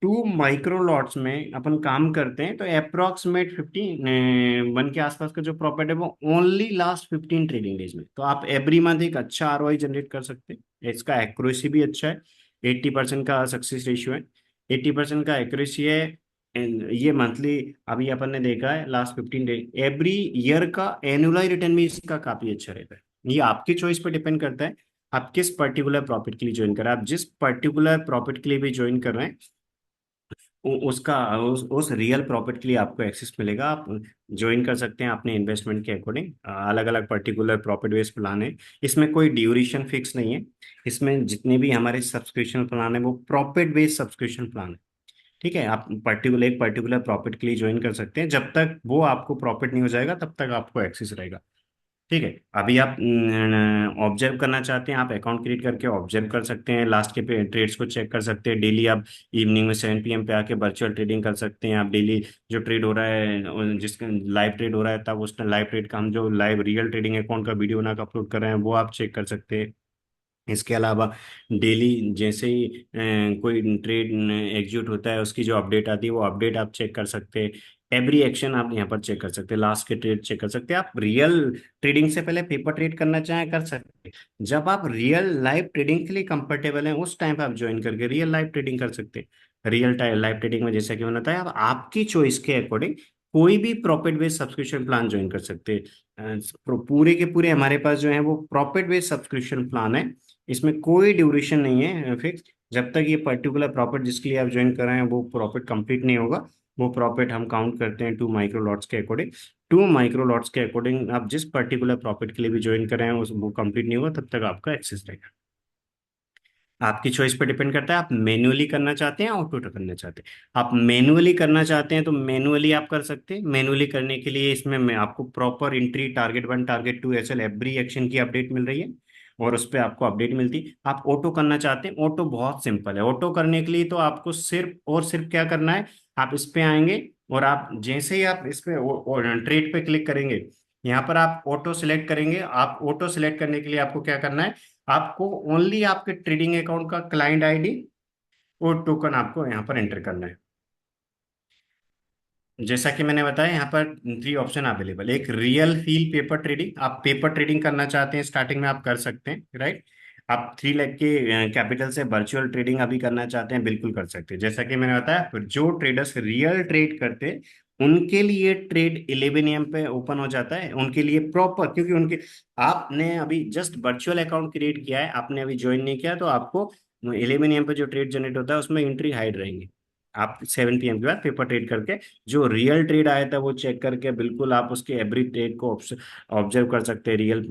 टू माइक्रो लॉट्स में अपन काम करते हैं तो अप्रोक्सीमेट 51 के आसपास का जो प्रॉफिट है वो ओनली लास्ट 15 ट्रेडिंग डेज में। तो आप एवरी मंथ एक अच्छा आरओआई जनरेट कर सकते हैं, इसका एक्यूरेसी भी अच्छा है, 80% का सक्सेस रेशियो है, 80% का एक्यूरेसी है। ये मंथली अभी अपन ने देखा है लास्ट 15 डेज, एवरी ईयर का एनुअल रिटर्न भी इसका काफी अच्छा रहता है। ये आपकी चॉइस पर डिपेंड करता है आप किस पर्टिकुलर प्रॉफिट के लिए ज्वाइन कर रहे हैं। आप जिस पर्टिकुलर प्रॉफिट के लिए भी ज्वाइन कर रहे हैं उसका उस रियल प्रॉफिट के लिए आपको एक्सेस मिलेगा। आप ज्वाइन कर सकते हैं अपने इन्वेस्टमेंट के अकॉर्डिंग, अलग अलग पर्टिकुलर प्रॉफिट बेस्ड प्लान है, इसमें कोई ड्यूरेशन फिक्स नहीं है। इसमें जितने भी हमारे सब्सक्रिप्शन प्लान है वो प्रॉफिट बेस्ड सब्सक्रिप्शन प्लान है। ठीक है, आप एक पर्टिकुलर प्रॉफिट के लिए ज्वाइन कर सकते हैं, जब तक वो आपको प्रॉफिट नहीं हो जाएगा तब तक आपको एक्सेस रहेगा। ठीक है, अभी आप ऑब्जर्व करना चाहते हैं, आप अकाउंट क्रिएट करके ऑब्जर्व कर सकते हैं, लास्ट के ट्रेड्स को चेक कर सकते हैं डेली। आप इवनिंग में 7 PM पे आके वर्चुअल ट्रेडिंग कर सकते हैं। आप डेली जो ट्रेड हो रहा है, जिसका लाइव ट्रेड हो रहा है तब उस लाइव ट्रेड का हम जो लाइव रियल ट्रेडिंग अकाउंट का वीडियो बना के अपलोड कर रहे हैं वो आप चेक कर सकते हैं। इसके अलावा डेली जैसे ही कोई ट्रेड एग्जीक्यूट होता है उसकी जो अपडेट आती है वो अपडेट आप चेक कर सकते हैं। एवरी एक्शन आप यहाँ पर चेक कर सकते हैं, लास्ट के ट्रेड चेक कर सकते हैं। आप रियल ट्रेडिंग से पहले पेपर ट्रेड करना चाहें कर सकते हैं, जब आप रियल लाइव ट्रेडिंग के लिए कंफर्टेबल हैं उस टाइम पे आप ज्वाइन करके रियल लाइव ट्रेडिंग कर सकते हैं। रियल टाइम लाइव ट्रेडिंग में जैसा कि मैंने बताया आप आपकी चॉइस के अकॉर्डिंग कोई भी profit based subscription plan join कर सकते हैं। पूरे के पूरे हमारे पास जो है वो प्रॉफिट बेस्ड सब्सक्रिप्शन प्लान है, इसमें कोई ड्यूरेशन नहीं है फिक्स। जब तक ये पर्टिकुलर प्रॉफिट जिसके लिए आप ज्वाइन कर रहे हैं वो प्रॉफिट कंप्लीट नहीं होगा, वो प्रॉफिट हम काउंट करते हैं 2 माइक्रो लॉट्स के अकॉर्डिंग। 2 माइक्रो लॉट्स के अकॉर्डिंग आप जिस पर्टिकुलर प्रॉफिट के लिए भी ज्वाइन कर रहे हैं उस वो कंप्लीट नहीं होगा तब तक आपका एक्सेस रहेगा। आपकी चॉइस पर डिपेंड करता है आप मैन्युअली करना चाहते हैं ऑटो करना चाहते हैं। आप मैन्युअली करना चाहते हैं तो मैन्युअली आप कर सकते हैं। मैन्युअली करने के लिए इसमें मैं आपको प्रॉपर एंट्री टारगेट 1 टारगेट 2 ऐसे एवरी एक्शन की अपडेट मिल रही है और उस पर आपको अपडेट मिलती। आप ऑटो करना चाहते हैं, ऑटो बहुत सिंपल है। ऑटो करने के लिए तो आपको सिर्फ और सिर्फ क्या करना है, आप इस पे आएंगे और आप जैसे ही आप इस पे ट्रेड पे क्लिक करेंगे, यहाँ पर आप ऑटो सिलेक्ट करेंगे। आप ऑटो सिलेक्ट करने के लिए आपको क्या करना है, आपको ओनली आपके ट्रेडिंग अकाउंट का क्लाइंट आईडी और टोकन आपको यहाँ पर एंटर करना है। जैसा कि मैंने बताया यहाँ पर 3 ऑप्शन अवेलेबल, एक रियल फील पेपर ट्रेडिंग, आप पेपर ट्रेडिंग करना चाहते हैं स्टार्टिंग में आप कर सकते हैं, राइट। आप 3 लाख के कैपिटल से वर्चुअल ट्रेडिंग अभी करना चाहते हैं, बिल्कुल कर सकते हैं। जैसा कि मैंने बताया, फिर जो ट्रेडर्स रियल ट्रेड करते हैं उनके लिए ट्रेड 11 AM पे ओपन हो जाता है, उनके लिए प्रॉपर, क्योंकि उनके, आपने अभी जस्ट वर्चुअल अकाउंट क्रिएट किया है, आपने अभी ज्वाइन नहीं किया, तो आपको 11 AM पे जो ट्रेड जनरेट होता है उसमें एंट्री हाइड रहेंगे। आप 7 PM के बाद पेपर ट्रेड करके जो रियल ट्रेड आया था वो चेक करके बिल्कुल आप उसके एवरी ट्रेड को ऑब्जर्व कर सकते हैं। रियल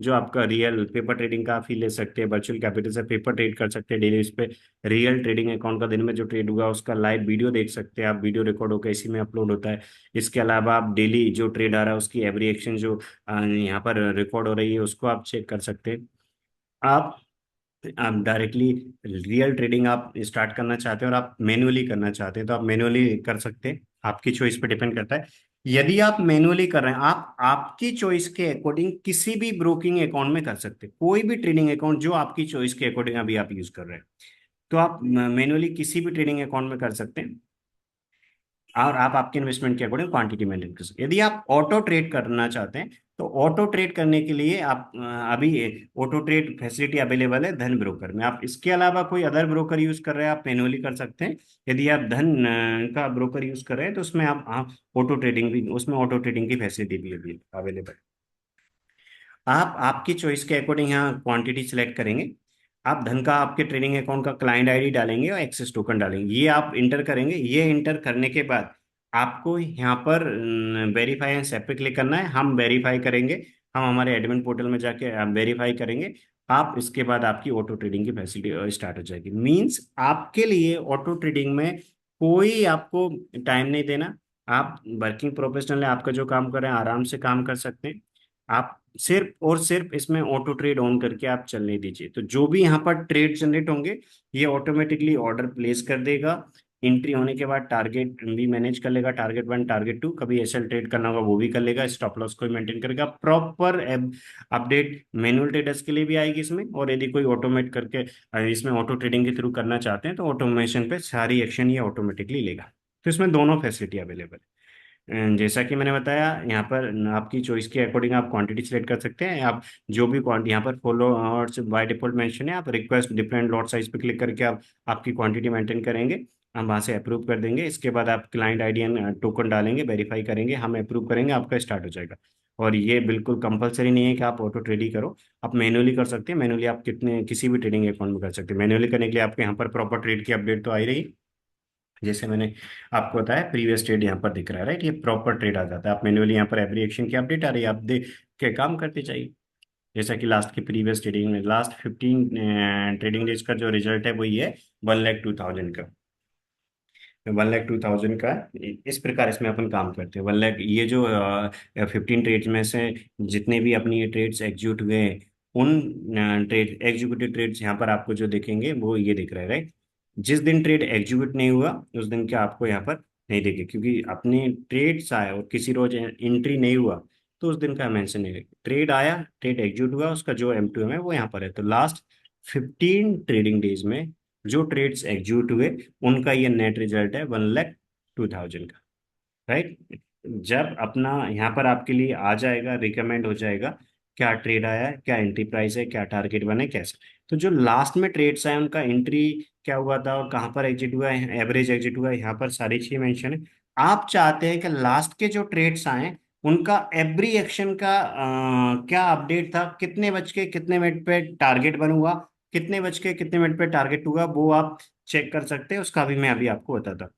जो आपका रियल पेपर ट्रेडिंग का फी ले सकते हैं, वर्चुअल कैपिटल से पेपर ट्रेड कर सकते हैं डेली। उस पे रियल ट्रेडिंग अकाउंट का दिन में जो ट्रेड हुआ उसका लाइव वीडियो देख सकते हैं आप, वीडियो रिकॉर्ड होकर इसी में अपलोड होता है। इसके अलावा आप डेली जो ट्रेड आ रहा है उसकी एवरी एक्शन जो यहाँ पर रिकॉर्ड हो रही है उसको आप चेक कर सकते हैं। आप आप डायरेक्टली रियल ट्रेडिंग आप स्टार्ट करना चाहते हैं और आप मैन्युअली करना चाहते हैं तो आप मैन्युअली कर सकते हैं, आपकी चॉइस पे डिपेंड करता है। यदि आप मैन्युअली कर रहे हैं, आप आपकी चॉइस के अकॉर्डिंग किसी भी ब्रोकिंग अकाउंट में कर सकते हैं, कोई भी ट्रेडिंग अकाउंट जो आपकी चॉइस के अकॉर्डिंग अभी आप यूज कर रहे हैं, तो आप मैन्युअली किसी भी ट्रेडिंग अकाउंट में कर सकते हैं। और आप आपके इन्वेस्टमेंट के अकॉर्डिंग क्वांटिटी मेंटेन कर सकते हैं। यदि आप ऑटो ट्रेड करना चाहते हैं तो ऑटो ट्रेड करने के लिए आप अभी ऑटो ट्रेड फैसिलिटी अवेलेबल है धन ब्रोकर में। आप इसके अलावा कोई अदर ब्रोकर यूज कर रहे हैं आप मैनुअली कर सकते हैं। यदि आप धन का ब्रोकर यूज कर रहे हैं तो उसमें आप ऑटो ट्रेडिंग भी, उसमें ऑटो ट्रेडिंग की फैसिलिटी भी अभी अवेलेबल है। आप आपकी चॉइस के अकॉर्डिंग यहाँ क्वांटिटी सिलेक्ट करेंगे। आप धन का आपके ट्रेडिंग अकाउंट का क्लाइंट आईडी डालेंगे और एक्सेस टोकन डालेंगे, ये आप इंटर करेंगे। ये इंटर करने के बाद आपको यहाँ पर वेरीफाई एंड स्टेप पे क्लिक करना है, हम वेरीफाई करेंगे, हम हमारे एडमिन पोर्टल में जाके वेरीफाई करेंगे। आप इसके बाद आपकी ऑटो ट्रेडिंग की फैसिलिटी स्टार्ट हो जाएगी। मींस आपके लिए ऑटो ट्रेडिंग में कोई आपको टाइम नहीं देना। आप वर्किंग प्रोफेशनल है, आपका जो काम कर रहे हैं आराम से काम कर सकते हैं। आप सिर्फ और सिर्फ इसमें ऑटो ट्रेड ऑन करके आप चलने दीजिए, तो जो भी यहाँ पर ट्रेड जनरेट होंगे ये ऑटोमेटिकली ऑर्डर प्लेस कर देगा। एंट्री होने के बाद टारगेट भी मैनेज कर लेगा, टारगेट 1 टारगेट 2, कभी एसएल ट्रेड करना होगा वो भी कर लेगा, स्टॉप लॉस को मेंटेन करेगा। प्रॉपर अपडेट मैनुअल ट्रेडर्स के लिए भी आएगी इसमें, और यदि कोई ऑटोमेट करके इसमें ऑटो ट्रेडिंग के थ्रू करना चाहते हैं तो ऑटोमेशन पे सारी एक्शन ये ऑटोमेटिकली लेगा। तो इसमें दोनों फैसिलिटी अवेलेबल है। जैसा कि मैंने बताया, यहाँ पर आपकी चॉइस के अकॉर्डिंग आप क्वांटिटी सिलेक्ट कर सकते हैं। आप जो भी क्वांटिटी यहाँ पर फॉलोअर्स बाय डिफॉल्ट मेंशन है, आप रिक्वेस्ट डिफरेंट लॉट साइज पे क्लिक करके आप आपकी क्वांटिटी मेंटेन करेंगे, हम वहाँ से अप्रूव कर देंगे। इसके बाद आप क्लाइंट आईडी एंड टोकन डालेंगे, वेरीफाई करेंगे, हम अप्रूव करेंगे, आपका स्टार्ट हो जाएगा। और ये बिल्कुल कंपलसरी नहीं है कि आप ऑटो ट्रेड ही करो, आप मैनुअली कर सकते हैं। मैनुअली आप कितने किसी भी ट्रेडिंग अकाउंट में कर सकते हैं। मैनुअली करने के लिए आपके यहाँ पर प्रॉपर ट्रेड की अपडेट तो आ ही रही, जैसे मैंने आपको बताया प्रीवियस ट्रेड यहाँ पर दिख रहा है, राइट, ये प्रॉपर ट्रेड आ जाता है। आप मैन्युअली यहाँ पर एवरी एक्शन की अपडेट आ रही है, आप देख के काम करते जाइए। जैसा कि लास्ट की प्रीवियस ट्रेडिंग में लास्ट 15 ट्रेडिंग डेज का जो रिजल्ट है वही है 1,02,000 का। 1,02,000 का इस प्रकार इसमें अपन काम करते हैं। 1 लाख ये जो 15 ट्रेड्स में से जितने भी अपनी ये ट्रेड्स एग्जीक्यूट हुए हैं, उन ट्रेड एग्जीक्यूटिव ट्रेड्स यहाँ पर आपको जो दिखेंगे वो ये दिख रहा है, राइट। जिस दिन ट्रेड एग्जीक्यूट नहीं हुआ उस दिन क्या आपको यहाँ पर नहीं दिखे, क्योंकि अपने ट्रेड्स आए और किसी रोज एंट्री नहीं हुआ तो उस दिन का मेंशन नहीं है। ट्रेड आया, ट्रेड एग्जीक्यूट हुआ, उसका जो M2M है वो यहाँ पर है। तो लास्ट 15 ट्रेडिंग डेज में जो ट्रेड्स एग्जीक्यूट हुए उनका ये नेट रिजल्ट है 1,02,000 का, राइट। जब अपना यहाँ पर आपके लिए आ जाएगा, रिकमेंड हो जाएगा क्या ट्रेड आया है, क्या एंट्री प्राइस है, क्या टारगेट बने, कैसे। तो जो लास्ट में ट्रेड्स आए उनका एंट्री क्या हुआ था और कहाँ पर एग्जिट हुआ है, एवरेज एग्जिट हुआ है, यहाँ पर सारी चीजें मेंशन है। आप चाहते हैं कि लास्ट के जो ट्रेड्स आए उनका एवरी एक्शन का क्या अपडेट था, कितने बज के कितने मिनट पे टारगेट बन हुआ, कितने बज के कितने मिनट पे टारगेट हुआ, वो आप चेक कर सकते हैं। उसका भी मैं अभी आपको बताता हूँ।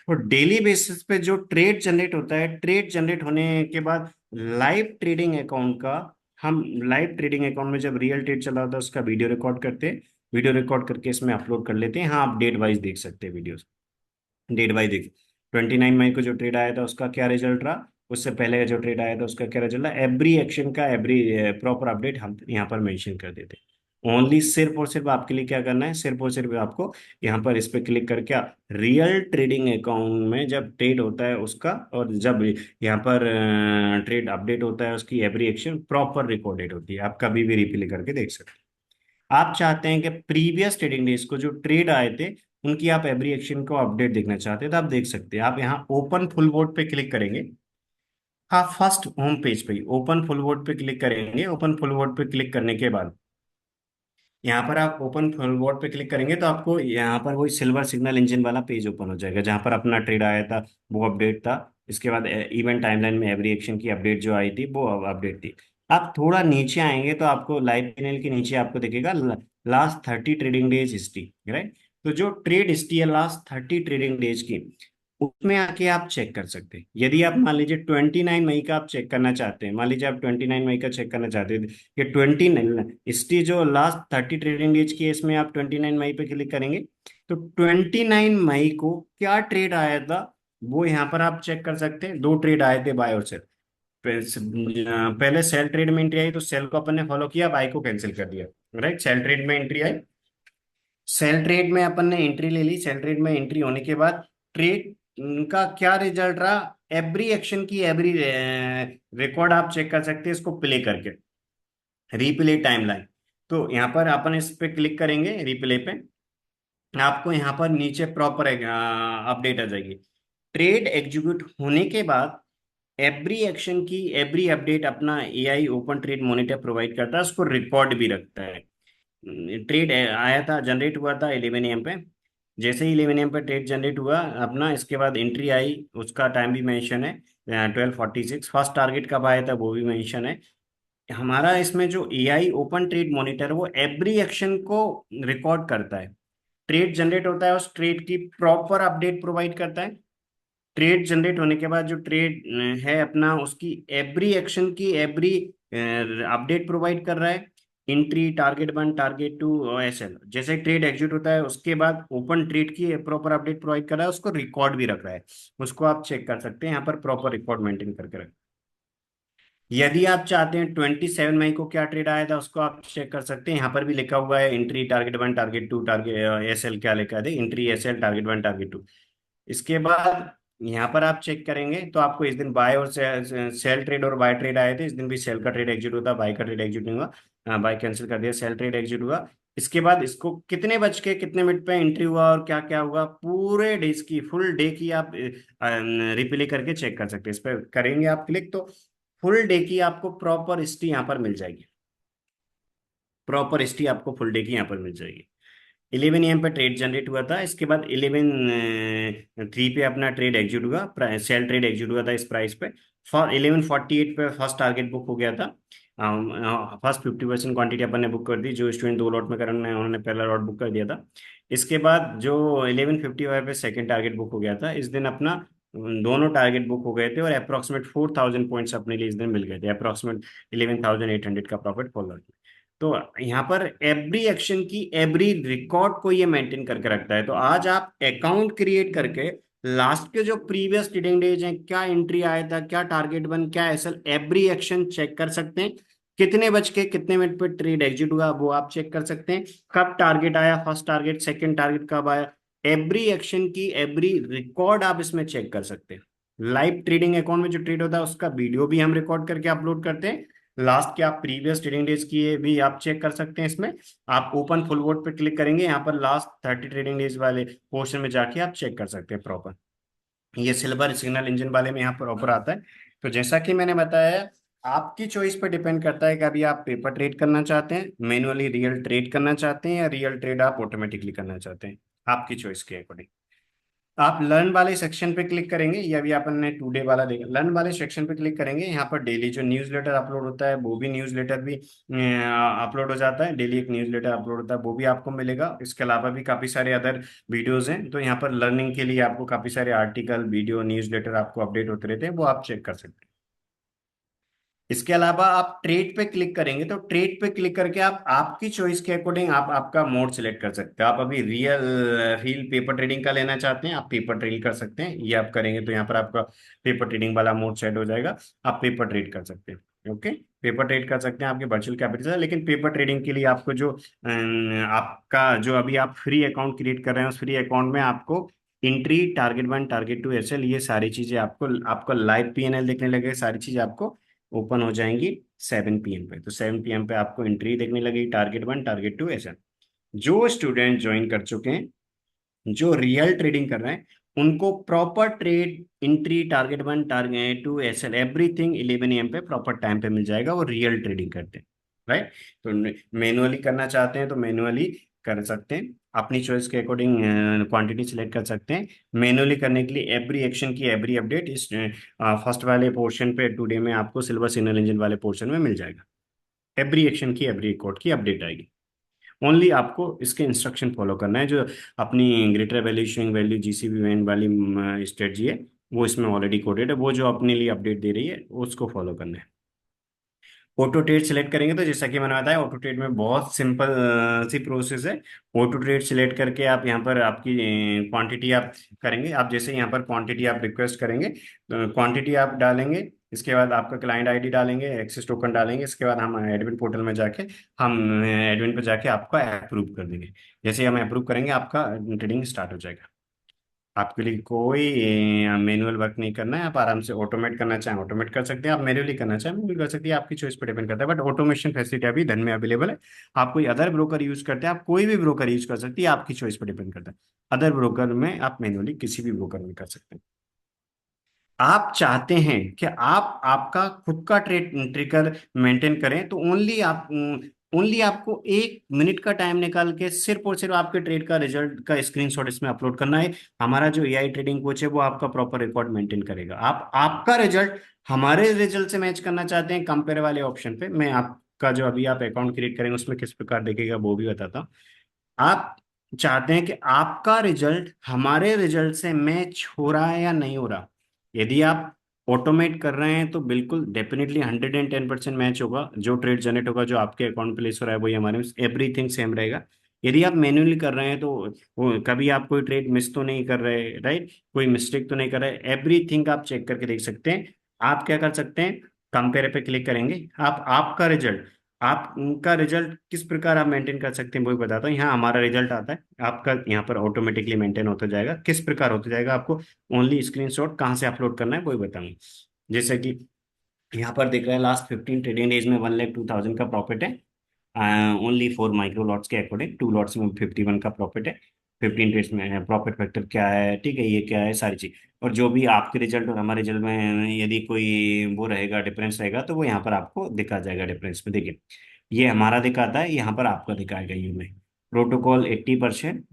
और डेली बेसिस पे जो ट्रेड जनरेट होता है, ट्रेड जनरेट होने के बाद लाइव ट्रेडिंग अकाउंट का, हम लाइव ट्रेडिंग अकाउंट में जब रियल ट्रेड चला होता है उसका वीडियो रिकॉर्ड करते हैं, वीडियो रिकॉर्ड करके इसमें अपलोड कर लेते हैं। हाँ, आप डेट वाइज देख सकते हैं वीडियोस, डेट वाइज देख। 29 मई को जो ट्रेड आया था उसका क्या रिजल्ट रहा, उससे पहले का जो ट्रेड आया था उसका क्या रिजल्ट रहा, एवरी एक्शन का एवरी प्रॉपर अपडेट हम यहाँ पर मेंशन कर देते हैं। ओनली सिर्फ और सिर्फ आपके लिए क्या करना है, सिर्फ और सिर्फ आपको यहाँ पर इस पे क्लिक करके रियल ट्रेडिंग अकाउंट में जब ट्रेड होता है उसका, और जब यहाँ पर ट्रेड अपडेट होता है उसकी एवरी एक्शन प्रॉपर रिकॉर्डेड होती है, आप कभी भी रिप्ले करके देख सकते हैं। आप चाहते हैं कि प्रीवियस ट्रेडिंग डेज को जो ट्रेड आए थे उनकी आप एवरी एक्शन को अपडेट देखना चाहते हैं तो आप देख सकते हैं। आप यहाँ ओपन फुल बोर्ड पे क्लिक करेंगे। आप फर्स्ट होम पेज पे ओपन फुल बोर्ड पे क्लिक करेंगे। ओपन फुल बोर्ड पे क्लिक करने के बाद यहाँ पर आप ओपन फॉरवर्ड पे क्लिक करेंगे तो आपको यहाँ पर वही सिल्वर सिग्नल इंजन वाला पेज ओपन हो जाएगा, जहाँ पर अपना ट्रेड आया था वो अपडेट था। इसके बाद इवेंट टाइमलाइन में एवरी एक्शन की अपडेट जो आई थी वो अपडेट थी। आप थोड़ा नीचे आएंगे तो आपको लाइव पैनल के नीचे आपको दिखेगा last 30 trading days history, right. तो जो ट्रेड हिस्ट्री है लास्ट 30 ट्रेडिंग डेज की, उसमें आके आप चेक कर सकते हैं। यदि आप मान लीजिए 29 मई का आप चेक करना चाहते हैं, मान लीजिए आप 29 मई का चेक करना चाहते हैं, ये 29 इसकी जो लास्ट 30 ट्रेडिंग डेज की है, इसमें आप 29 मई पे क्लिक करेंगे तो 29 मई को क्या ट्रेड आया था वो यहाँ पर आप चेक कर सकते हैं। दो ट्रेड आए थे, बाय और सेल। पहले सेल ट्रेड में एंट्री आई तो सेल को अपन ने फॉलो किया, बाय को कैंसिल कर दिया, राइट। सेल ट्रेड में एंट्री आई, सेल ट्रेड में अपन ने एंट्री ले ली, सेल ट्रेड में एंट्री होने के बाद ट्रेड का क्या रिजल्ट रहा, एवरी एक्शन की एवरी रिकॉर्ड आप चेक कर सकते हैं इसको प्ले करके, रिप्ले टाइमलाइन। तो यहाँ पर अपन इस पे क्लिक करेंगे रिप्ले पे, आपको यहाँ पर नीचे प्रॉपर अपडेट आ जाएगी। ट्रेड एग्जीक्यूट होने के बाद एवरी एक्शन की एवरी अपडेट अपना AI open trade monitor provide करता है, उसको रिकॉर्ड भी रखता है। ट्रेड आया था, जनरेट हुआ था 11 AM पे, जैसे ही 11 AM पे ट्रेड जनरेट हुआ अपना, इसके बाद एंट्री आई, उसका टाइम भी मेंशन है 12:46। फर्स्ट टारगेट कब आया था वो भी मेंशन है। हमारा इसमें जो एआई ओपन ट्रेड मॉनिटर वो एवरी एक्शन को रिकॉर्ड करता है। ट्रेड जनरेट होता है, उस ट्रेड की प्रॉपर अपडेट प्रोवाइड करता है। ट्रेड जनरेट होने के बाद जो ट्रेड है अपना, उसकी एवरी एक्शन की एवरी अपडेट प्रोवाइड कर रहा है। एंट्री, टारगेट 1, टारगेट 2, एसएल, जैसे ट्रेड एग्जीक्यूट होता है उसके बाद ओपन ट्रेड की प्रॉपर अपडेट प्रोवाइड कर रहा है, उसको रिकॉर्ड भी रख रहा है। उसको आप चेक कर सकते हैं, यहाँ पर प्रॉपर रिकॉर्ड मेंटेन करके रख। यदि आप चाहते हैं 27 मई को क्या ट्रेड आया था उसको आप चेक कर सकते हैं, यहाँ पर भी लिखा हुआ है entry, target 1, target 2, target SL, क्या लिखा है, एंट्री, एसएल, टारगेट 1, टारगेट 2। इसके बाद यहाँ पर आप चेक करेंगे तो आपको इस दिन बाय और सेल ट्रेड और बाय ट्रेड आए थे। इस दिन भी सेल का ट्रेड एग्जीक्यूट हुआ, बाय का ट्रेड एग्जीक्यूट नहीं हुआ, बाय कैंसिल कर दिया, सेल ट्रेड एग्जीक्यूट हुआ। इसके बाद इसको कितने बज के कितने मिनट पे एंट्री हुआ और क्या क्या हुआ, पूरे डेज की फुल डे की आप रिप्ले करके चेक कर सकते हैं। इस पर करेंगे आप क्लिक तो फुल डे की आपको प्रॉपर हिस्ट्री यहाँ पर मिल जाएगी, प्रॉपर हिस्ट्री आपको फुल डे की यहाँ पर मिल जाएगी। 11 AM पे ट्रेड जनरेट हुआ था, इसके बाद 11:03 पे अपना ट्रेड एग्जीक्यूट हुआ, सेल ट्रेड एग्जीक्यूट हुआ था इस प्राइस पे। 11:48 पे फर्स्ट टारगेट बुक हो गया था। फर्स्ट 50% क्वांटिटी अपन ने बुक कर दी, जो स्टूडेंट दो लॉट में करने उन्होंने पहला लॉट बुक कर दिया था। इसके बाद जो 11:55 पे सेकेंड टारगेट बुक हो गया था, इस दिन अपना दोनों टारगेट बुक हो गए थे और अप्रॉक्सीमेट 4000 पॉइंट्स अपने लिए इस दिन मिल गए थे, अप्रॉक्सीमेट 11,800 का प्रॉफिट फॉलो। तो यहाँ पर एवरी एक्शन की एवरी रिकॉर्ड को ये मेंटेन करके रखता है। तो आज आप अकाउंट क्रिएट करके लास्ट के जो प्रीवियस ट्रेडिंग डेज हैं, क्या एंट्री आया था, क्या टारगेट बन, क्या एसएल, एवरी एक्शन चेक कर सकते हैं। कितने बज के कितने मिनट पे ट्रेड एग्जिट हुआ वो आप चेक कर सकते हैं। कब टारगेट आया, फर्स्ट टारगेट, सेकंड टारगेट कब आया, एवरी एक्शन की एवरी रिकॉर्ड आप इसमें चेक कर सकते हैं। लाइव ट्रेडिंग अकाउंट में जो ट्रेड होता है उसका वीडियो भी हम रिकॉर्ड करके अपलोड करते हैं। लास्ट के आप प्रीवियस ट्रेडिंग डेज की भी आप चेक कर सकते हैं इसमें। आप ओपन फुल वोट पे क्लिक करेंगे, यहाँ पर लास्ट 30 ट्रेडिंग डेज वाले पोर्शन में जाके आप चेक कर सकते हैं प्रॉपर। ये सिल्वर सिग्नल इंजन वाले में यहाँ पर प्रॉपर आता है। तो जैसा कि मैंने बताया, आपकी चॉइस पर डिपेंड करता है कि अभी आप पेपर ट्रेड करना चाहते हैं, मैनुअली रियल ट्रेड करना चाहते हैं, या रियल ट्रेड आप ऑटोमेटिकली करना चाहते हैं, आपकी चॉइस के अकॉर्डिंग। आप लर्न वाले सेक्शन पे क्लिक करेंगे, या भी अपन ने टुडे वाला देखा, लर्न वाले सेक्शन पे क्लिक करेंगे, यहाँ पर डेली जो न्यूज़लेटर अपलोड होता है वो भी न्यूज़लेटर भी अपलोड हो जाता है। डेली एक न्यूज़लेटर अपलोड होता है, वो भी आपको मिलेगा। इसके अलावा भी काफ़ी सारे अदर वीडियोज़ हैं, तो यहाँ पर लर्निंग के लिए आपको काफ़ी सारे आर्टिकल, वीडियो, न्यूज़लेटर आपको अपडेट होते रहते हैं, वो आप चेक कर सकते हैं। इसके अलावा आप ट्रेड पे क्लिक करेंगे तो ट्रेड पे क्लिक करके आप आपकी चॉइस के अकॉर्डिंग आप आपका मोड सिलेक्ट कर सकते हैं। आप अभी रील पेपर ट्रेडिंग का लेना चाहते हैं, आप पेपर ट्रेड कर सकते हैं। ये आप करेंगे तो यहाँ पर आपका पेपर ट्रेडिंग वाला मोड सेट हो जाएगा, आप पेपर ट्रेड कर सकते हैं। ओके, पेपर ट्रेड कर सकते हैं आपके वर्चुअल कैपिटल से। लेकिन पेपर ट्रेडिंग के लिए आपको जो आपका जो अभी आप फ्री अकाउंट क्रिएट कर रहे हैं, उस फ्री अकाउंट में आपको एंट्री, टारगेट 1, टारगेट 2, एसएल, ये सारी चीजें आपको, आपका लाइव पीएनएल देखने लगे, सारी चीजें आपको ओपन हो जाएंगी 7 PM पे। तो 7 PM पे आपको एंट्री देखने लगेगी, टारगेट 1, टारगेट 2, ऐसा। जो स्टूडेंट ज्वाइन कर चुके हैं, जो रियल ट्रेडिंग कर रहे हैं, उनको proper trade, entry, target 1, target 2, SL, everything 11 AM पे प्रॉपर टाइम पे मिल जाएगा, वो रियल ट्रेडिंग करते हैं। राइट। तो मैनुअली करना चाहते हैं तो मैनुअली कर सकते हैं, अपनी चॉइस के अकॉर्डिंग क्वांटिटी सिलेक्ट कर सकते हैं। मैनुअली करने के लिए एवरी एक्शन की एवरी अपडेट इस फर्स्ट वाले पोर्शन पे टुडे में आपको सिल्वर सिग्नल इंजन वाले पोर्शन में मिल जाएगा। एवरी एक्शन की एवरी रिकॉर्ड की अपडेट आएगी। ओनली आपको इसके इंस्ट्रक्शन फॉलो करना है, जो अपनी greater value swing value GCB van वाली स्ट्रेटजी है वो इसमें ऑलरेडी कोडेड है, वो जो अपने लिए अपडेट दे रही है उसको फॉलो करना है। ऑटो ट्रेड सिलेक्ट करेंगे तो जैसा कि मैंने बताया ऑटो ट्रेड में बहुत सिंपल सी प्रोसेस है। ऑटो ट्रेड सिलेक्ट करके आप यहाँ पर आपकी क्वांटिटी आप करेंगे, आप जैसे यहाँ पर क्वांटिटी आप रिक्वेस्ट करेंगे क्वांटिटी आप डालेंगे, इसके बाद आपका क्लाइंट आईडी डालेंगे, एक्सेस टोकन डालेंगे, इसके बाद हम एडमिन पोर्टल में जाके हम एडमिन पर जाके आपका अप्रूव कर देंगे। जैसे ही हम अप्रूव करेंगे आपका ट्रेडिंग स्टार्ट हो जाएगा। आपके लिए कोई मैनुअल वर्क नहीं करना है, आप आराम से ऑटोमेट करना चाहें ऑटोमेट कर सकते हैं, आप मैन्युअली करना चाहें मैन्युअली कर सकते हैं, आपकी चॉइस पर डिपेंड करता है। बट ऑटोमेशन फैसिलिटी अभी धन में अवेलेबल है। आप कोई अदर ब्रोकर यूज करते हैं, आप कोई भी ब्रोकर यूज कर सकती है, आपकी चॉइस पर डिपेंड करता है। अदर ब्रोकर में आप मैन्युअली किसी भी ब्रोकर में कर सकते हैं। आप चाहते हैं कि आप आपका खुद का ट्रिकर मेंटेन करें तो ओनली आपको 1 मिनट का टाइम निकाल के सिर्फ और सिर्फ आपके ट्रेड का रिजल्ट का स्क्रीनशॉट इसमें अपलोड करना है। हमारा जो एआई ट्रेडिंग कोच है वो आपका प्रॉपर रिकॉर्ड मेंटेन करेगा। आप आपका रिजल्ट हमारे रिजल्ट से मैच करना चाहते हैं, कंपेयर वाले ऑप्शन पे मैं आपका जो अभी आप अकाउंट क्रिएट करेंगे उसमें किस प्रकार देखेगा वो भी बताता हूँ। आप चाहते हैं कि आपका रिजल्ट हमारे रिजल्ट से मैच हो रहा है या नहीं हो रहा। यदि आप ऑटोमेट कर रहे हैं तो बिल्कुल डेफिनेटली 110% मैच होगा, जो ट्रेड जनरेट होगा जो आपके अकाउंट प्लेस हो रहा है वही हमारे में एवरीथिंग सेम रहेगा। यदि आप मैन्युअली कर रहे हैं तो कभी आप कोई ट्रेड मिस तो नहीं कर रहे, राइट, कोई मिस्टेक तो नहीं कर रहे, एवरीथिंग आप चेक करके देख सकते हैं। आप क्या कर सकते हैं, कंपेयर पे क्लिक करेंगे, आप आपका रिजल्ट, आप उनका रिजल्ट किस प्रकार आप मेंटेन कर सकते हैं वो भी बताता हूँ। यहाँ हमारा रिजल्ट आता है, आपका यहाँ पर ऑटोमेटिकली मेंटेन होता जाएगा, किस प्रकार होता जाएगा आपको ओनली स्क्रीनशॉट कहाँ से अपलोड करना है वो भी बताऊंगा। जैसे कि यहाँ पर दिख रहा है लास्ट 15 ट्रेडिंग डेज में 1,02,000 का प्रॉफिट है, ओनली 4 माइक्रो लॉट्स के अकॉर्डिंग, 2 लॉट्स में 51 का प्रॉफिट है। 15 डेज में प्रॉफिट फैक्टर क्या है, ठीक है, ये क्या है सारी चीज। और जो भी आपके रिजल्ट और हमारे रिजल्ट में यदि कोई वो रहेगा डिफरेंस रहेगा तो वो यहाँ पर आपको दिखा जाएगा डिफरेंस में। देखिए ये हमारा दिखाता है, यहाँ पर आपका दिखाएगा यू में। प्रोटोकॉल 80%,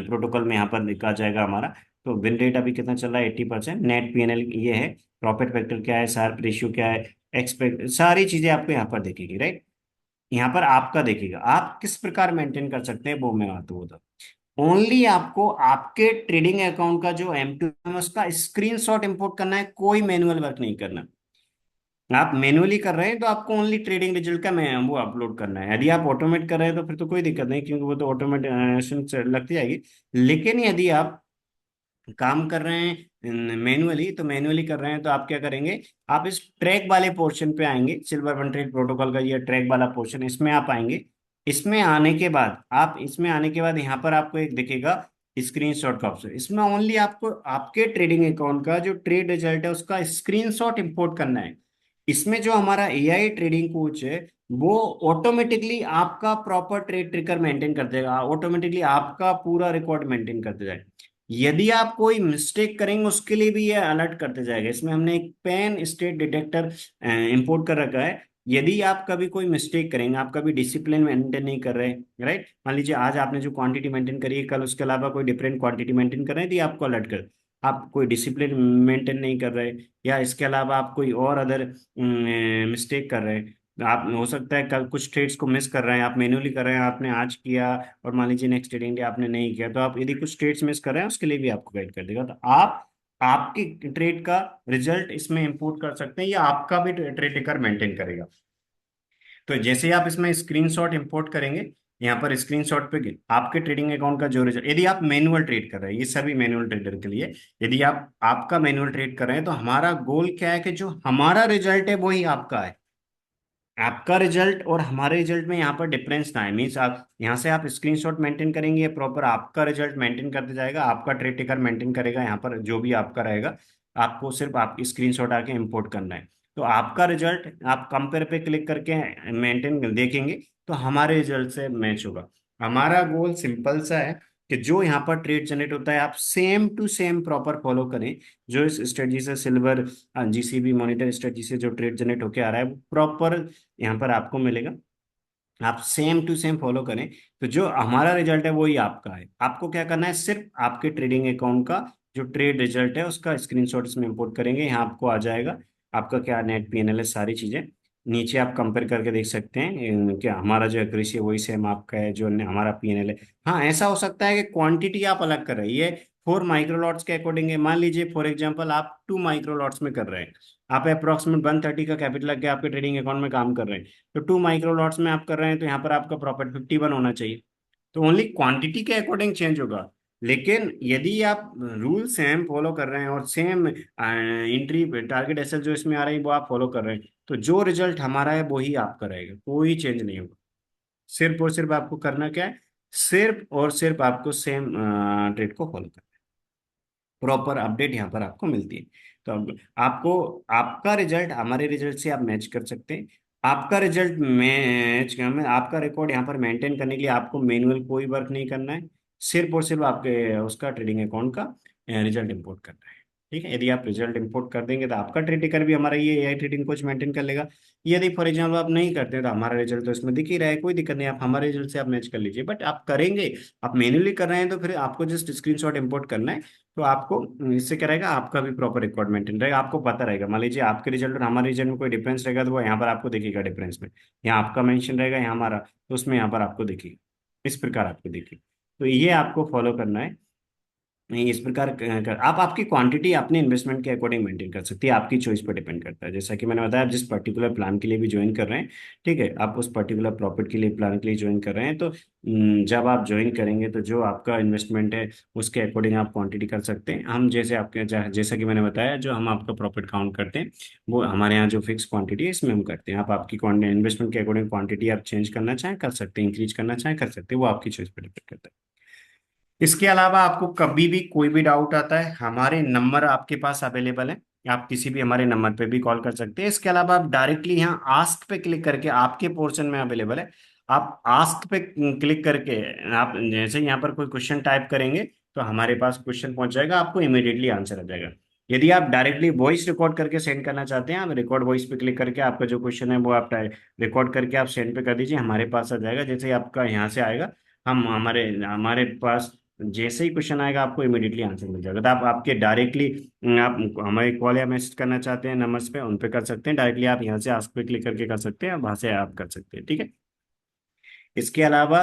प्रोटोकॉल में यहाँ पर दिखा जाएगा हमारा। तो विन रेट अभी कितना चल रहा है, 80%। नेट पीएनएल ये है, प्रॉफिट फैक्टर क्या है, शार्प रेशियो क्या है, एक्सपेक्ट सारी चीजें आपको यहाँ पर दिखेगी, राइट। यहाँ पर आपका देखिएगा आप किस प्रकार मेंटेन कर सकते हैं वो मैं आता हूँ। ओनली आपको आपके ट्रेडिंग अकाउंट का जो M2 है उसका स्क्रीनशॉट इंपोर्ट करना है, कोई मैनुअल वर्क नहीं करना। आप मैनुअली कर रहे हैं तो आपको ओनली ट्रेडिंग रिजल्ट का मैं वो अपलोड करना है। यदि आप ऑटोमेट कर रहे हैं तो फिर तो कोई दिक्कत नहीं, क्योंकि वो तो ऑटोमेशन लगती जाएगी। लेकिन यदि आप काम कर रहे हैं मैनुअली, तो मैनुअली कर रहे हैं तो आप क्या करेंगे, आप इस ट्रैक वाले पोर्शन पे आएंगे, सिल्वर वन ट्रेड प्रोटोकॉल का ये ट्रैक वाला पोर्शन, इसमें आप आएंगे। इसमें आने के बाद यहाँ पर आपको एक दिखेगा स्क्रीनशॉट का ऑप्शन, इसमें ओनली आपको आपके ट्रेडिंग अकाउंट का जो ट्रेड रिजल्ट है उसका स्क्रीनशॉट इंपोर्ट करना है। इसमें जो हमारा एआई ट्रेडिंग कोच है वो ऑटोमेटिकली आपका प्रॉपर ट्रेड ट्रिकर मेंटेन कर देगा, ऑटोमेटिकली आपका पूरा रिकॉर्ड मेंटेन करते जाएगा। यदि आप कोई मिस्टेक करेंगे उसके लिए भी ये अलर्ट करते जाएगा। इसमें हमने एक पेन स्टेट डिटेक्टर इंपोर्ट कर रखा है। यदि आप कभी कोई मिस्टेक करेंगे, आप कभी डिसिप्लिन मेंटेन नहीं कर रहे, राइट, मान लीजिए आज आपने जो क्वांटिटी मेंटेन करी है कल उसके अलावा कोई डिफरेंट क्वांटिटी मेंटेन कर रहे हैं तो ये आपको अलर्ट कर, आप कोई डिसिप्लिन मेंटेन नहीं कर रहे, या इसके अलावा आप कोई और अदर मिस्टेक कर रहे हैं, आप हो सकता है कल कुछ ट्रेड्स को मिस कर रहे हैं, आप मैन्युअली कर रहे हैं, आपने आज किया और मान लीजिए नेक्स्ट ट्रेडिंग डे आपने नहीं किया, तो आप यदि कुछ ट्रेड्स मिस कर रहे हैं उसके लिए भी आपको गाइड कर देगा। तो आप आपकी ट्रेड का रिजल्ट इसमें इंपोर्ट कर सकते हैं या आपका भी ट्रेड टिकर मेंटेन करेगा। तो जैसे ही आप इसमें स्क्रीनशॉट इंपोर्ट करेंगे, यहाँ पर स्क्रीनशॉट पे आपके ट्रेडिंग अकाउंट का जो रिजल्ट, यदि आप मैनुअल ट्रेड कर रहे हैं, ये सभी मैनुअल ट्रेडर के लिए, यदि आप आपका मैनुअल ट्रेड कर रहे हैं तो हमारा गोल क्या है कि जो हमारा रिजल्ट है वही आपका है। आपका रिजल्ट और हमारे रिजल्ट में यहाँ पर डिफरेंस ना है, मीन्स आप यहाँ से आप स्क्रीनशॉट मेंटेन करेंगे, प्रॉपर आपका रिजल्ट मेंटेन करते जाएगा, आपका ट्रेड टिकर मेंटेन करेगा, यहाँ पर जो भी आपका रहेगा आपको सिर्फ आप स्क्रीनशॉट आके इंपोर्ट करना है। तो आपका रिजल्ट आप कंपेयर पे क्लिक करके मेंटेन देखेंगे तो हमारे रिजल्ट से मैच होगा। हमारा गोल सिंपल सा है, कि जो यहाँ पर ट्रेड जनरेट होता है आप same to same proper follow करें। जो इस स्ट्रेटजी से सिल्वर जीसीबी मॉनिटर स्ट्रेटजी से जो ट्रेड जनरेट होके आ रहा है वो प्रॉपर यहाँ पर आपको मिलेगा। आप सेम टू सेम फॉलो करें तो जो हमारा रिजल्ट है वही आपका है। आपको क्या करना है, सिर्फ आपके ट्रेडिंग अकाउंट का जो ट्रेड रिजल्ट है उसका स्क्रीनशॉट इसमें इंपोर्ट करेंगे, यहाँ आपको आ जाएगा आपका क्या नेट पीएनएल है, सारी चीजें नीचे आप कंपेयर करके देख सकते हैं कि हमारा जो एक्यूरेसी है वही सेम आपका है जो हमारा पीएनएल है। हाँ, ऐसा हो सकता है कि क्वांटिटी आप अलग कर रहे हैं, ये 4 माइक्रो लॉट्स के अकॉर्डिंग है। मान लीजिए फॉर एग्जांपल आप 2 माइक्रो लॉट्स में कर रहे हैं, आप अप्रोक्सीमेट 130 का कैपिटल लग के आपके ट्रेडिंग अकाउंट में काम कर रहे हैं, तो 2 माइक्रो लॉट्स में आप कर रहे हैं तो यहाँ पर आपका प्रॉफिट 51 होना चाहिए। तो ओनली क्वांटिटी के अकॉर्डिंग चेंज होगा। लेकिन यदि आप रूल सेम फॉलो कर रहे हैं और सेम एंट्री टारगेट एसएल जो इसमें आ रही है वो आप फॉलो कर रहे हैं, तो जो रिजल्ट हमारा है वही आपका रहेगा, कोई चेंज नहीं होगा। सिर्फ और सिर्फ आपको करना क्या है, सिर्फ और सिर्फ आपको सेम ट्रेड को फॉलो करना है। प्रॉपर अपडेट यहाँ पर आपको मिलती है। तो अब आपको आपका रिजल्ट हमारे रिजल्ट से आप मैच कर सकते हैं। आपका रिजल्ट मैच आपका रिकॉर्ड यहाँ पर मेंटेन करने के लिए आपको मैनुअल कोई वर्क नहीं करना है, सिर्फ और सिर्फ आपके उसका ट्रेडिंग अकाउंट का रिजल्ट इंपोर्ट करना है। ठीक है, यदि आप रिजल्ट इंपोर्ट कर देंगे तो आपका ट्रेडिंग भी हमारा ये एआई ट्रेडिंग कोच मेंटेन कर लेगा। यदि फॉर एग्जाम्पल आप नहीं करते तो हमारा रिजल्ट तो इसमें दिख ही रहा है, कोई दिक्कत नहीं, आप हमारे रिजल्ट से आप मैच कर लीजिए। बट आप करेंगे, आप मैन्युअली कर रहे हैं तो फिर आपको जस्ट स्क्रीनशॉट इंपोर्ट करना है। तो आपको इससे क्या रहेगा, आपका भी प्रॉपर रिकॉर्ड मेंटेन रहेगा, आपको पता रहेगा। मान लीजिए आपके रिजल्ट और हमारे रिजल्ट में कोई डिफरेंस रहेगा तो वो यहाँ पर आपको दिखेगा डिफरेंस में, यहाँ आपका मेंशन रहेगा, यहाँ हमारा, तो उसमें यहाँ पर आपको दिखेगा, इस प्रकार आपको दिखेगा। तो ये आपको फॉलो करना है। नहीं, इस प्रकार आप आपकी क्वांटिटी अपने इन्वेस्टमेंट के अकॉर्डिंग मेंटेन कर सकती है, आपकी चॉइस पर डिपेंड करता है। जैसा कि मैंने बताया, आप जिस पर्टिकुलर प्लान के लिए भी ज्वाइन कर रहे हैं, ठीक है, आप उस पर्टिकुलर प्रॉफिट के लिए प्लान के लिए ज्वाइन कर रहे हैं, तो जब आप ज्वाइन करेंगे तो जो आपका इन्वेस्टमेंट है उसके अकॉर्डिंग आप क्वांटिटी कर सकते हैं। हम जैसे आपके जैसा कि मैंने बताया, जो हम आपका प्रॉफिट काउंट करते हैं वो हमारे यहाँ जो फिक्स क्वांटिटी है इसमें हम करते हैं। आप आपकी इन्वेस्टमेंट के अकॉर्डिंग क्वांटिटी आप चेंज करना चाहें कर सकते हैं, इंक्रीज करना चाहें कर सकते हैं, वो आपकी चॉइस पर डिपेंड करता है। इसके अलावा आपको कभी भी कोई भी डाउट आता है, हमारे नंबर आपके पास अवेलेबल है, आप किसी भी हमारे नंबर पे भी कॉल कर सकते हैं। इसके अलावा आप डायरेक्टली यहाँ आस्क पे क्लिक करके, आपके पोर्शन में अवेलेबल है, आप आस्क पे क्लिक करके आप जैसे यहाँ पर कोई क्वेश्चन टाइप करेंगे तो हमारे पास क्वेश्चन पहुंच जाएगा, आपको इमीडिएटली आंसर आ जाएगा। यदि आप डायरेक्टली वॉइस रिकॉर्ड करके सेंड करना चाहते हैं, आप रिकॉर्ड वॉइस पे क्लिक करके आपका जो क्वेश्चन है वो आप रिकॉर्ड करके आप सेंड पे कर दीजिए, हमारे पास आ जाएगा। जैसे ही आपका यहाँ से आएगा, हम हमारे हमारे पास जैसे ही क्वेश्चन आएगा आपको इमीडिएटली आंसर मिल जाएगा। तो आप आपके डायरेक्टली आप हमारे कॉल या मैसेज करना चाहते हैं नंबर्स पे, उन पे कर सकते हैं डायरेक्टली, आप यहाँ से आस्क पे क्लिक करके कर सकते हैं, वहां से आप कर सकते हैं। ठीक है, इसके अलावा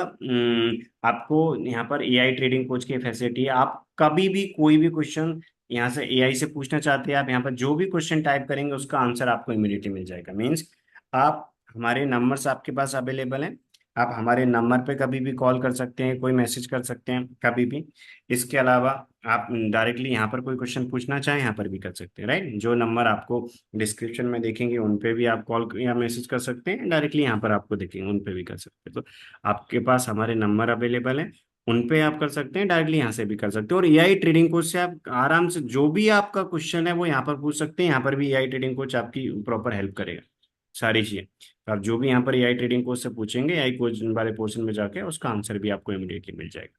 आपको यहाँ पर एआई ट्रेडिंग कोच की फैसिलिटी है, आप कभी भी कोई भी क्वेश्चन यहाँ से एआई से पूछना चाहते हैं, आप यहाँ पर जो भी क्वेश्चन टाइप करेंगे उसका आंसर आपको इमीडिएटली मिल जाएगा। मीन्स आप हमारे नंबर्स आपके पास अवेलेबल हैं, आप हमारे नंबर पे कभी भी कॉल कर सकते हैं, कोई मैसेज कर सकते हैं कभी भी। इसके अलावा आप डायरेक्टली यहाँ पर कोई क्वेश्चन पूछना चाहें यहाँ पर भी कर सकते हैं, राइट। जो नंबर आपको डिस्क्रिप्शन में देखेंगे उन पे भी आप कॉल या मैसेज कर सकते हैं, डायरेक्टली यहाँ पर आपको देखेंगे उन पे भी कर सकते हैं। तो आपके पास हमारे नंबर अवेलेबल हैं, उन पे आप कर सकते हैं, डायरेक्टली यहाँ से भी कर सकते हैं। और एआई ट्रेडिंग कोच से आप आराम से जो भी आपका क्वेश्चन है वो यहाँ पर पूछ सकते हैं, यहाँ पर भी एआई ट्रेडिंग कोच आपकी प्रॉपर हेल्प करेगा सारी चीजें। तो आप जो भी यहाँ पर एआई ट्रेडिंग कोच से पूछेंगे, एआई कोच वाले पोर्शन में जाके उसका आंसर भी आपको इमीडिएटली मिल जाएगा।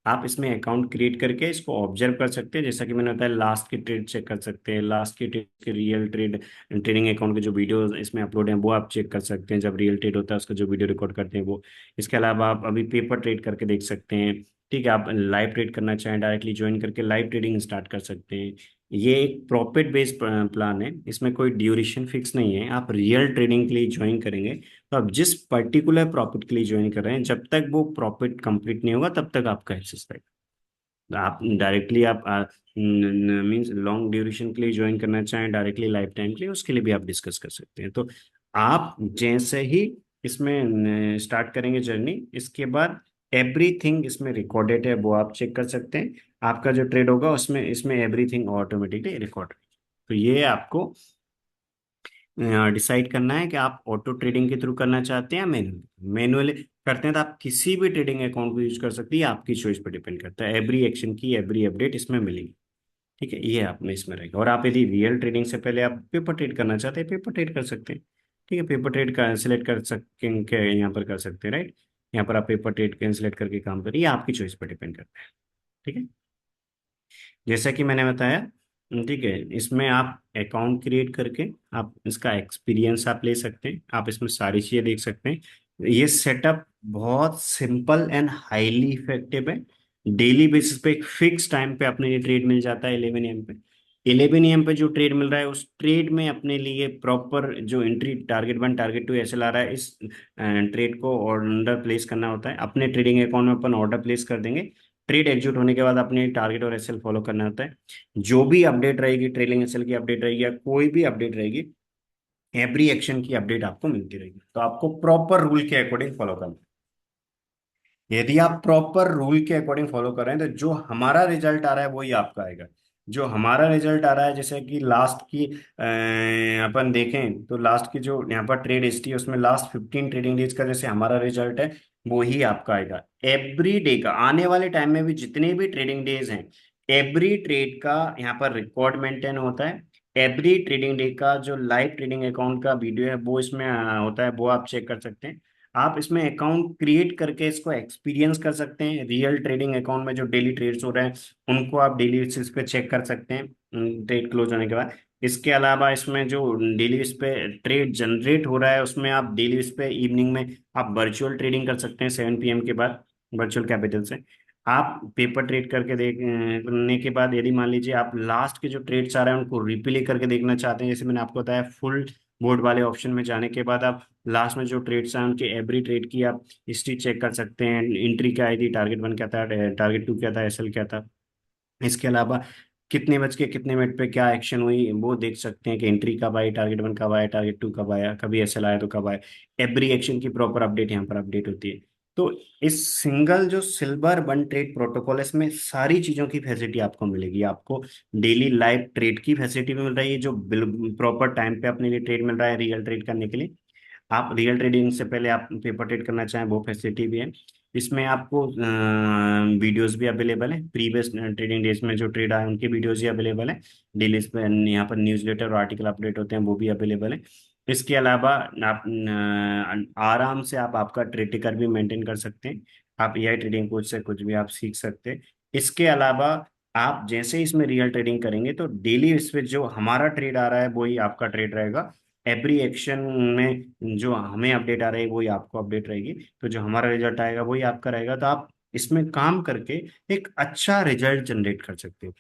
आप इसमें अकाउंट क्रिएट करके इसको ऑब्जर्व कर सकते हैं, जैसा कि मैंने बताया, लास्ट की ट्रेड चेक कर सकते हैं, लास्ट की ट्रेड के रियल ट्रेड ट्रेडिंग अकाउंट के जो वीडियो इसमें अपलोड हैं वो आप चेक कर सकते हैं, जब रियल ट्रेड होता है उसका जो वीडियो रिकॉर्ड करते हैं वो। इसके अलावा आप अभी पेपर ट्रेड करके देख सकते हैं। ठीक है, आप लाइव ट्रेड करना चाहें डायरेक्टली ज्वाइन करके लाइव ट्रेडिंग स्टार्ट कर सकते हैं। ये एक प्रॉफिट बेस्ड प्लान है, इसमें कोई ड्यूरेशन फिक्स नहीं है। आप रियल ट्रेडिंग के लिए ज्वाइन करेंगे तो आप जिस पर्टिकुलर प्रॉफिट के लिए ज्वाइन कर रहे हैं, जब तक वो प्रॉफिट कंप्लीट नहीं होगा तब तक आपका एक्सेस रहेगा। आप डायरेक्टली आप मींस लॉन्ग ड्यूरेशन के लिए ज्वाइन करना चाहें डायरेक्टली लाइफ टाइम के लिए, उसके लिए भी आप डिस्कस कर सकते हैं। तो आप जैसे ही इसमें स्टार्ट करेंगे जर्नी, इसके बाद एवरीथिंग इसमें रिकॉर्डेड है वो आप चेक कर सकते हैं। आपका जो ट्रेड होगा उसमें इसमें एवरीथिंग ऑटोमेटिकली रिकॉर्ड। तो ये आपको डिसाइड करना है कि आप ऑटो ट्रेडिंग के थ्रू करना चाहते हैं या मैनुअली। मैनुअली करते हैं तो आप किसी भी ट्रेडिंग अकाउंट को यूज कर सकते हैं, आपकी चॉइस पर डिपेंड करता है, एवरी एक्शन की एवरी अपडेट इसमें मिलेगी। ठीक है, ये आपने इसमें रहेगा। और आप यदि रियल ट्रेडिंग से पहले आप पेपर ट्रेड करना चाहते हैं, पेपर ट्रेड कर सकते हैं। ठीक है, पेपर ट्रेड का सिलेक्ट कर सकते हैं, यहाँ पर कर सकते हैं, राइट। यहाँ पर आप पेपर ट्रेड कैन सिलेक्ट करके काम करिए, आपकी चॉइस पर डिपेंड करता है। ठीक है, जैसा कि मैंने बताया, ठीक है, इसमें आप अकाउंट क्रिएट करके आप इसका एक्सपीरियंस आप ले सकते हैं, आप इसमें सारी चीजें देख सकते हैं। ये सेटअप बहुत सिंपल एंड हाईली इफेक्टिव है। डेली बेसिस पे एक फिक्स टाइम पे अपने लिए ट्रेड मिल जाता है 11 AM पे। 11 AM पे जो ट्रेड मिल रहा है उस ट्रेड में अपने लिए प्रॉपर जो एंट्री टारगेट 1 टारगेट 2 ऐसे ला रहा है, इस ट्रेड को ऑर्डर प्लेस करना होता है। अपने ट्रेडिंग अकाउंट में अपन ऑर्डर प्लेस कर देंगे, ट्रेड एग्जीक्यूट होने के बाद अपने टारगेट और एसएल फॉलो करना होता है। जो भी अपडेट रहेगी, ट्रेलिंग एसएल की अपडेट रहेगी या कोई भी अपडेट रहेगी, एवरी एक्शन की अपडेट आपको मिलती रहेगी। तो आपको प्रॉपर रूल के अकॉर्डिंग फॉलो करना है। यदि आप प्रॉपर रूल के अकॉर्डिंग फॉलो कर रहे हैं तो जो हमारा रिजल्ट आ रहा है वही आपका आएगा। जो हमारा रिजल्ट आ रहा है, जैसे कि लास्ट की अपन देखें तो लास्ट की जो यहाँ पर ट्रेड हिस्ट्री है उसमें लास्ट 15 ट्रेडिंग डेज का जैसे हमारा रिजल्ट है वो ही आपका आएगा। एवरी डे का आने वाले टाइम में भी जितने भी ट्रेडिंग डेज हैं, एवरी ट्रेड का यहाँ पर रिकॉर्ड मेंटेन होता है। एवरी ट्रेडिंग डे का जो लाइव ट्रेडिंग अकाउंट का वीडियो है वो इसमें होता है, वो आप चेक कर सकते हैं। आप इसमें अकाउंट क्रिएट करके इसको एक्सपीरियंस कर सकते हैं। रियल ट्रेडिंग अकाउंट में जो डेली ट्रेड्स हो रहे हैं उनको आप डेली बेसिस पे चेक कर सकते हैं ट्रेड क्लोज होने के बाद। इसके अलावा इसमें जो डेली बेस पे ट्रेड जनरेट हो रहा है उसमें आप डेली बेस पे इवनिंग में आप वर्चुअल ट्रेडिंग कर सकते हैं 7 PM के बाद, वर्चुअल कैपिटल से। आप पेपर ट्रेड करके देखने के बाद यदि मान लीजिए आप लास्ट के जो ट्रेड्स आ रहे हैं उनको रिप्ले करके देखना चाहते हैं, जैसे मैंने आपको बताया फुल बोर्ड वाले ऑप्शन में जाने के बाद आप लास्ट में जो ट्रेड्स हैं उनके एवरी ट्रेड की आप हिस्ट्री चेक कर सकते हैं। एंट्री क्या आई थी, टारगेट 1 क्या था, टारगेट 2 क्या था, एसएल क्या था। इसके अलावा कितने बज के कितने मिनट पे क्या एक्शन हुई वो देख सकते हैं कि एंट्री कब आई, टारगेट 1 कब आया, टारगेट 2 कब आया, कभी एसएल आया तो कब आया। एवरी एक्शन की प्रॉपर अपडेट यहाँ पर अपडेट होती है। तो इस सिंगल जो सिल्वर वन ट्रेड प्रोटोकॉल है इसमें सारी चीजों की फैसिलिटी आपको मिलेगी। आपको डेली लाइव ट्रेड की फैसिलिटी भी मिल रही है, जो प्रॉपर टाइम पे अपने लिए ट्रेड मिल रहा है रियल ट्रेड करने के लिए। आप रियल ट्रेडिंग से पहले आप पेपर ट्रेड करना चाहें वो फैसिलिटी भी है। इसमें आपको वीडियोस भी अवेलेबल है, प्रीवियस ट्रेडिंग डेज में जो ट्रेड आए उनके वीडियोस भी अवेलेबल है। डेली इस पे यहाँ पर न्यूज़लेटर और आर्टिकल अपडेट होते हैं वो भी अवेलेबल है। इसके अलावा आप आराम से आप आपका ट्रेड टिकर भी मेंटेन कर सकते हैं। आप एआई ट्रेडिंग कोच से कुछ भी आप सीख सकते हैं। इसके अलावा आप जैसे ही इसमें रियल ट्रेडिंग करेंगे तो डेली इस पे जो हमारा ट्रेड आ रहा है वही आपका ट्रेड रहेगा। एवरी एक्शन में जो हमें अपडेट आ रही है वही आपको अपडेट रहेगी। तो जो हमारा रिजल्ट आएगा वही आपका रहेगा। तो आप इसमें काम करके एक अच्छा रिजल्ट जनरेट कर सकते हो।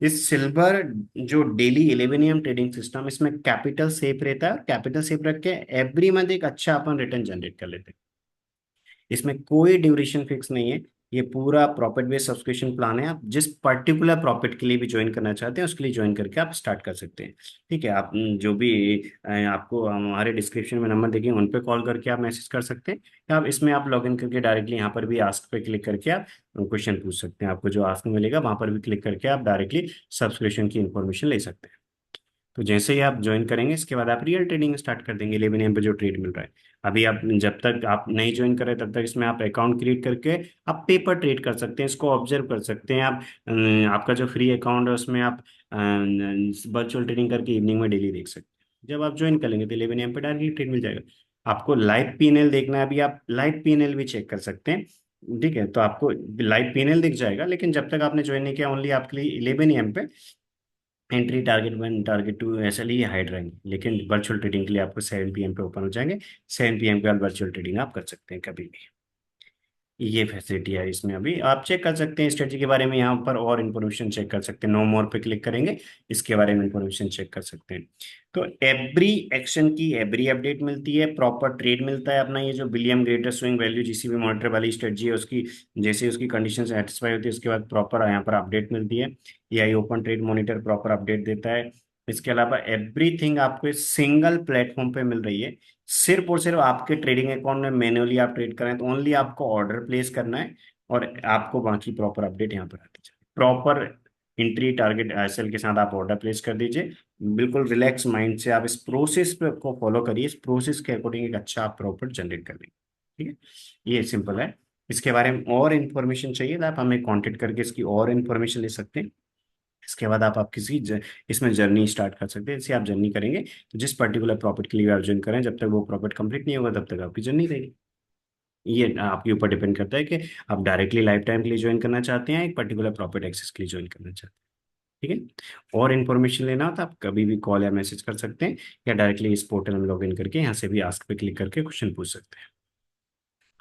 इस सिल्वर जो डेली 11 AM ट्रेडिंग सिस्टम, इसमें कैपिटल सेफ रहता है और कैपिटल सेफ रख के एवरी मंथ एक अच्छा अपन रिटर्न जनरेट कर लेते हैं। इसमें कोई ड्यूरेशन फिक्स नहीं है। ये पूरा प्रॉफिट बेस्ड सब्सक्रिप्शन प्लान है। आप जिस पर्टिकुलर प्रॉफिट के लिए भी ज्वाइन करना चाहते हैं उसके लिए ज्वाइन करके आप स्टार्ट कर सकते हैं। ठीक है, आप जो भी आपको हमारे डिस्क्रिप्शन में नंबर देखेंगे उन पे कॉल करके आप मैसेज कर सकते हैं, या आप इसमें आप लॉग इन करके डायरेक्टली यहाँ पर भी आस्क पे क्लिक करके आप क्वेश्चन पूछ सकते हैं। आपको जो आस्क मिलेगा वहां पर भी क्लिक करके आप डायरेक्टली सब्सक्रिप्शन की इंफॉर्मेशन ले सकते हैं। तो जैसे ही आप ज्वाइन करेंगे इसके बाद आप रियल ट्रेडिंग स्टार्ट कर देंगे 11 AM पे जो ट्रेड मिल रहा है। अभी आप जब तक आप नहीं ज्वाइन करें तब तक इसमें आप अकाउंट क्रिएट करके आप पेपर ट्रेड कर सकते हैं, इसको ऑब्जर्व कर सकते हैं आप। आपका जो फ्री अकाउंट है उसमें आप वर्चुअल ट्रेडिंग करके इवनिंग में डेली देख सकते हैं। जब आप ज्वाइन कर लेंगे तो 11 AM पे डायरेक्टली ट्रेड मिल जाएगा। आपको लाइव पीएनएल देखना है, अभी आप लाइव पीएनएल भी चेक कर सकते हैं। ठीक है, तो आपको लाइव पीएनएल दिख जाएगा, लेकिन जब तक आपने ज्वाइन नहीं किया ओनली आपके लिए 11 AM पे एंट्री टारगेट 1 टारगेट 2 ऐसे लिए हाइड रहेंगे। लेकिन वर्चुअल ट्रेडिंग के लिए आपको 7 PM पे ओपन हो जाएंगे। 7 PM के बाद वर्चुअल ट्रेडिंग आप कर सकते हैं कभी भी। ये फैसिलिटी है इसमें। अभी आप चेक कर सकते हैं स्ट्रेटजी के बारे में, यहाँ पर और इन्फॉर्मेशन चेक कर सकते हैं। नो मोर पे क्लिक करेंगे, इसके बारे में इन्फॉर्मेशन चेक कर सकते हैं। तो एवरी एक्शन की एवरी अपडेट मिलती है, प्रॉपर ट्रेड मिलता है अपना। ये जो billion greater swing value GCB monitor वाली स्ट्रेटजी है उसकी जैसे उसकी कंडीशन सेटिस्फाई होती है उसके बाद प्रॉपर यहाँ पर अपडेट मिलती है। AI open trade monitor proper update देता है। इसके अलावा एवरीथिंग आपको इस सिंगल प्लेटफॉर्म पे मिल रही है। सिर्फ और सिर्फ आपके ट्रेडिंग अकाउंट में मैन्युअली आप ट्रेड करें तो ओनली आपको ऑर्डर प्लेस करना है और आपको बाकी प्रॉपर अपडेट यहाँ पर आती है। प्रॉपर एंट्री टारगेट एसएल के साथ आप ऑर्डर प्लेस कर दीजिए। बिल्कुल रिलैक्स माइंड से आप इस प्रोसेस को फॉलो करिए, इस प्रोसेस के अकॉर्डिंग एक अच्छा आप प्रॉफिट जनरेट कर लेंगे। ठीक है, ये सिंपल है। इसके बारे में और इन्फॉर्मेशन चाहिए तो आप हमें कांटेक्ट करके इसकी और इन्फॉर्मेशन ले सकते हैं। इसके बाद आप किसी इसमें जर्नी स्टार्ट कर सकते हैं। जैसे आप जर्नी करेंगे तो जिस पर्टिकुलर प्रॉफिट के लिए आप ज्वाइन करें जब तक वो प्रॉफिट कंप्लीट नहीं होगा तब तक आपकी जर्नी रहेगी। ये आपके ऊपर डिपेंड करता है कि आप डायरेक्टली लाइफ टाइम के लिए ज्वाइन करना चाहते हैं, एक पर्टिकुलर प्रॉपर्टी एक्सेस के लिए ज्वाइन करना चाहते हैं। ठीक है, और इन्फॉर्मेशन लेना हो तो आप कभी भी कॉल या मैसेज कर सकते हैं, या डायरेक्टली इस पोर्टल में लॉग इन करके यहाँ से भी आस्क पे क्लिक करके क्वेश्चन पूछ सकते हैं।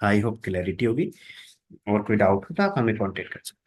आई होप क्लैरिटी होगी। और कोई डाउट हो तो आप हमें कॉन्टेक्ट कर सकते हैं।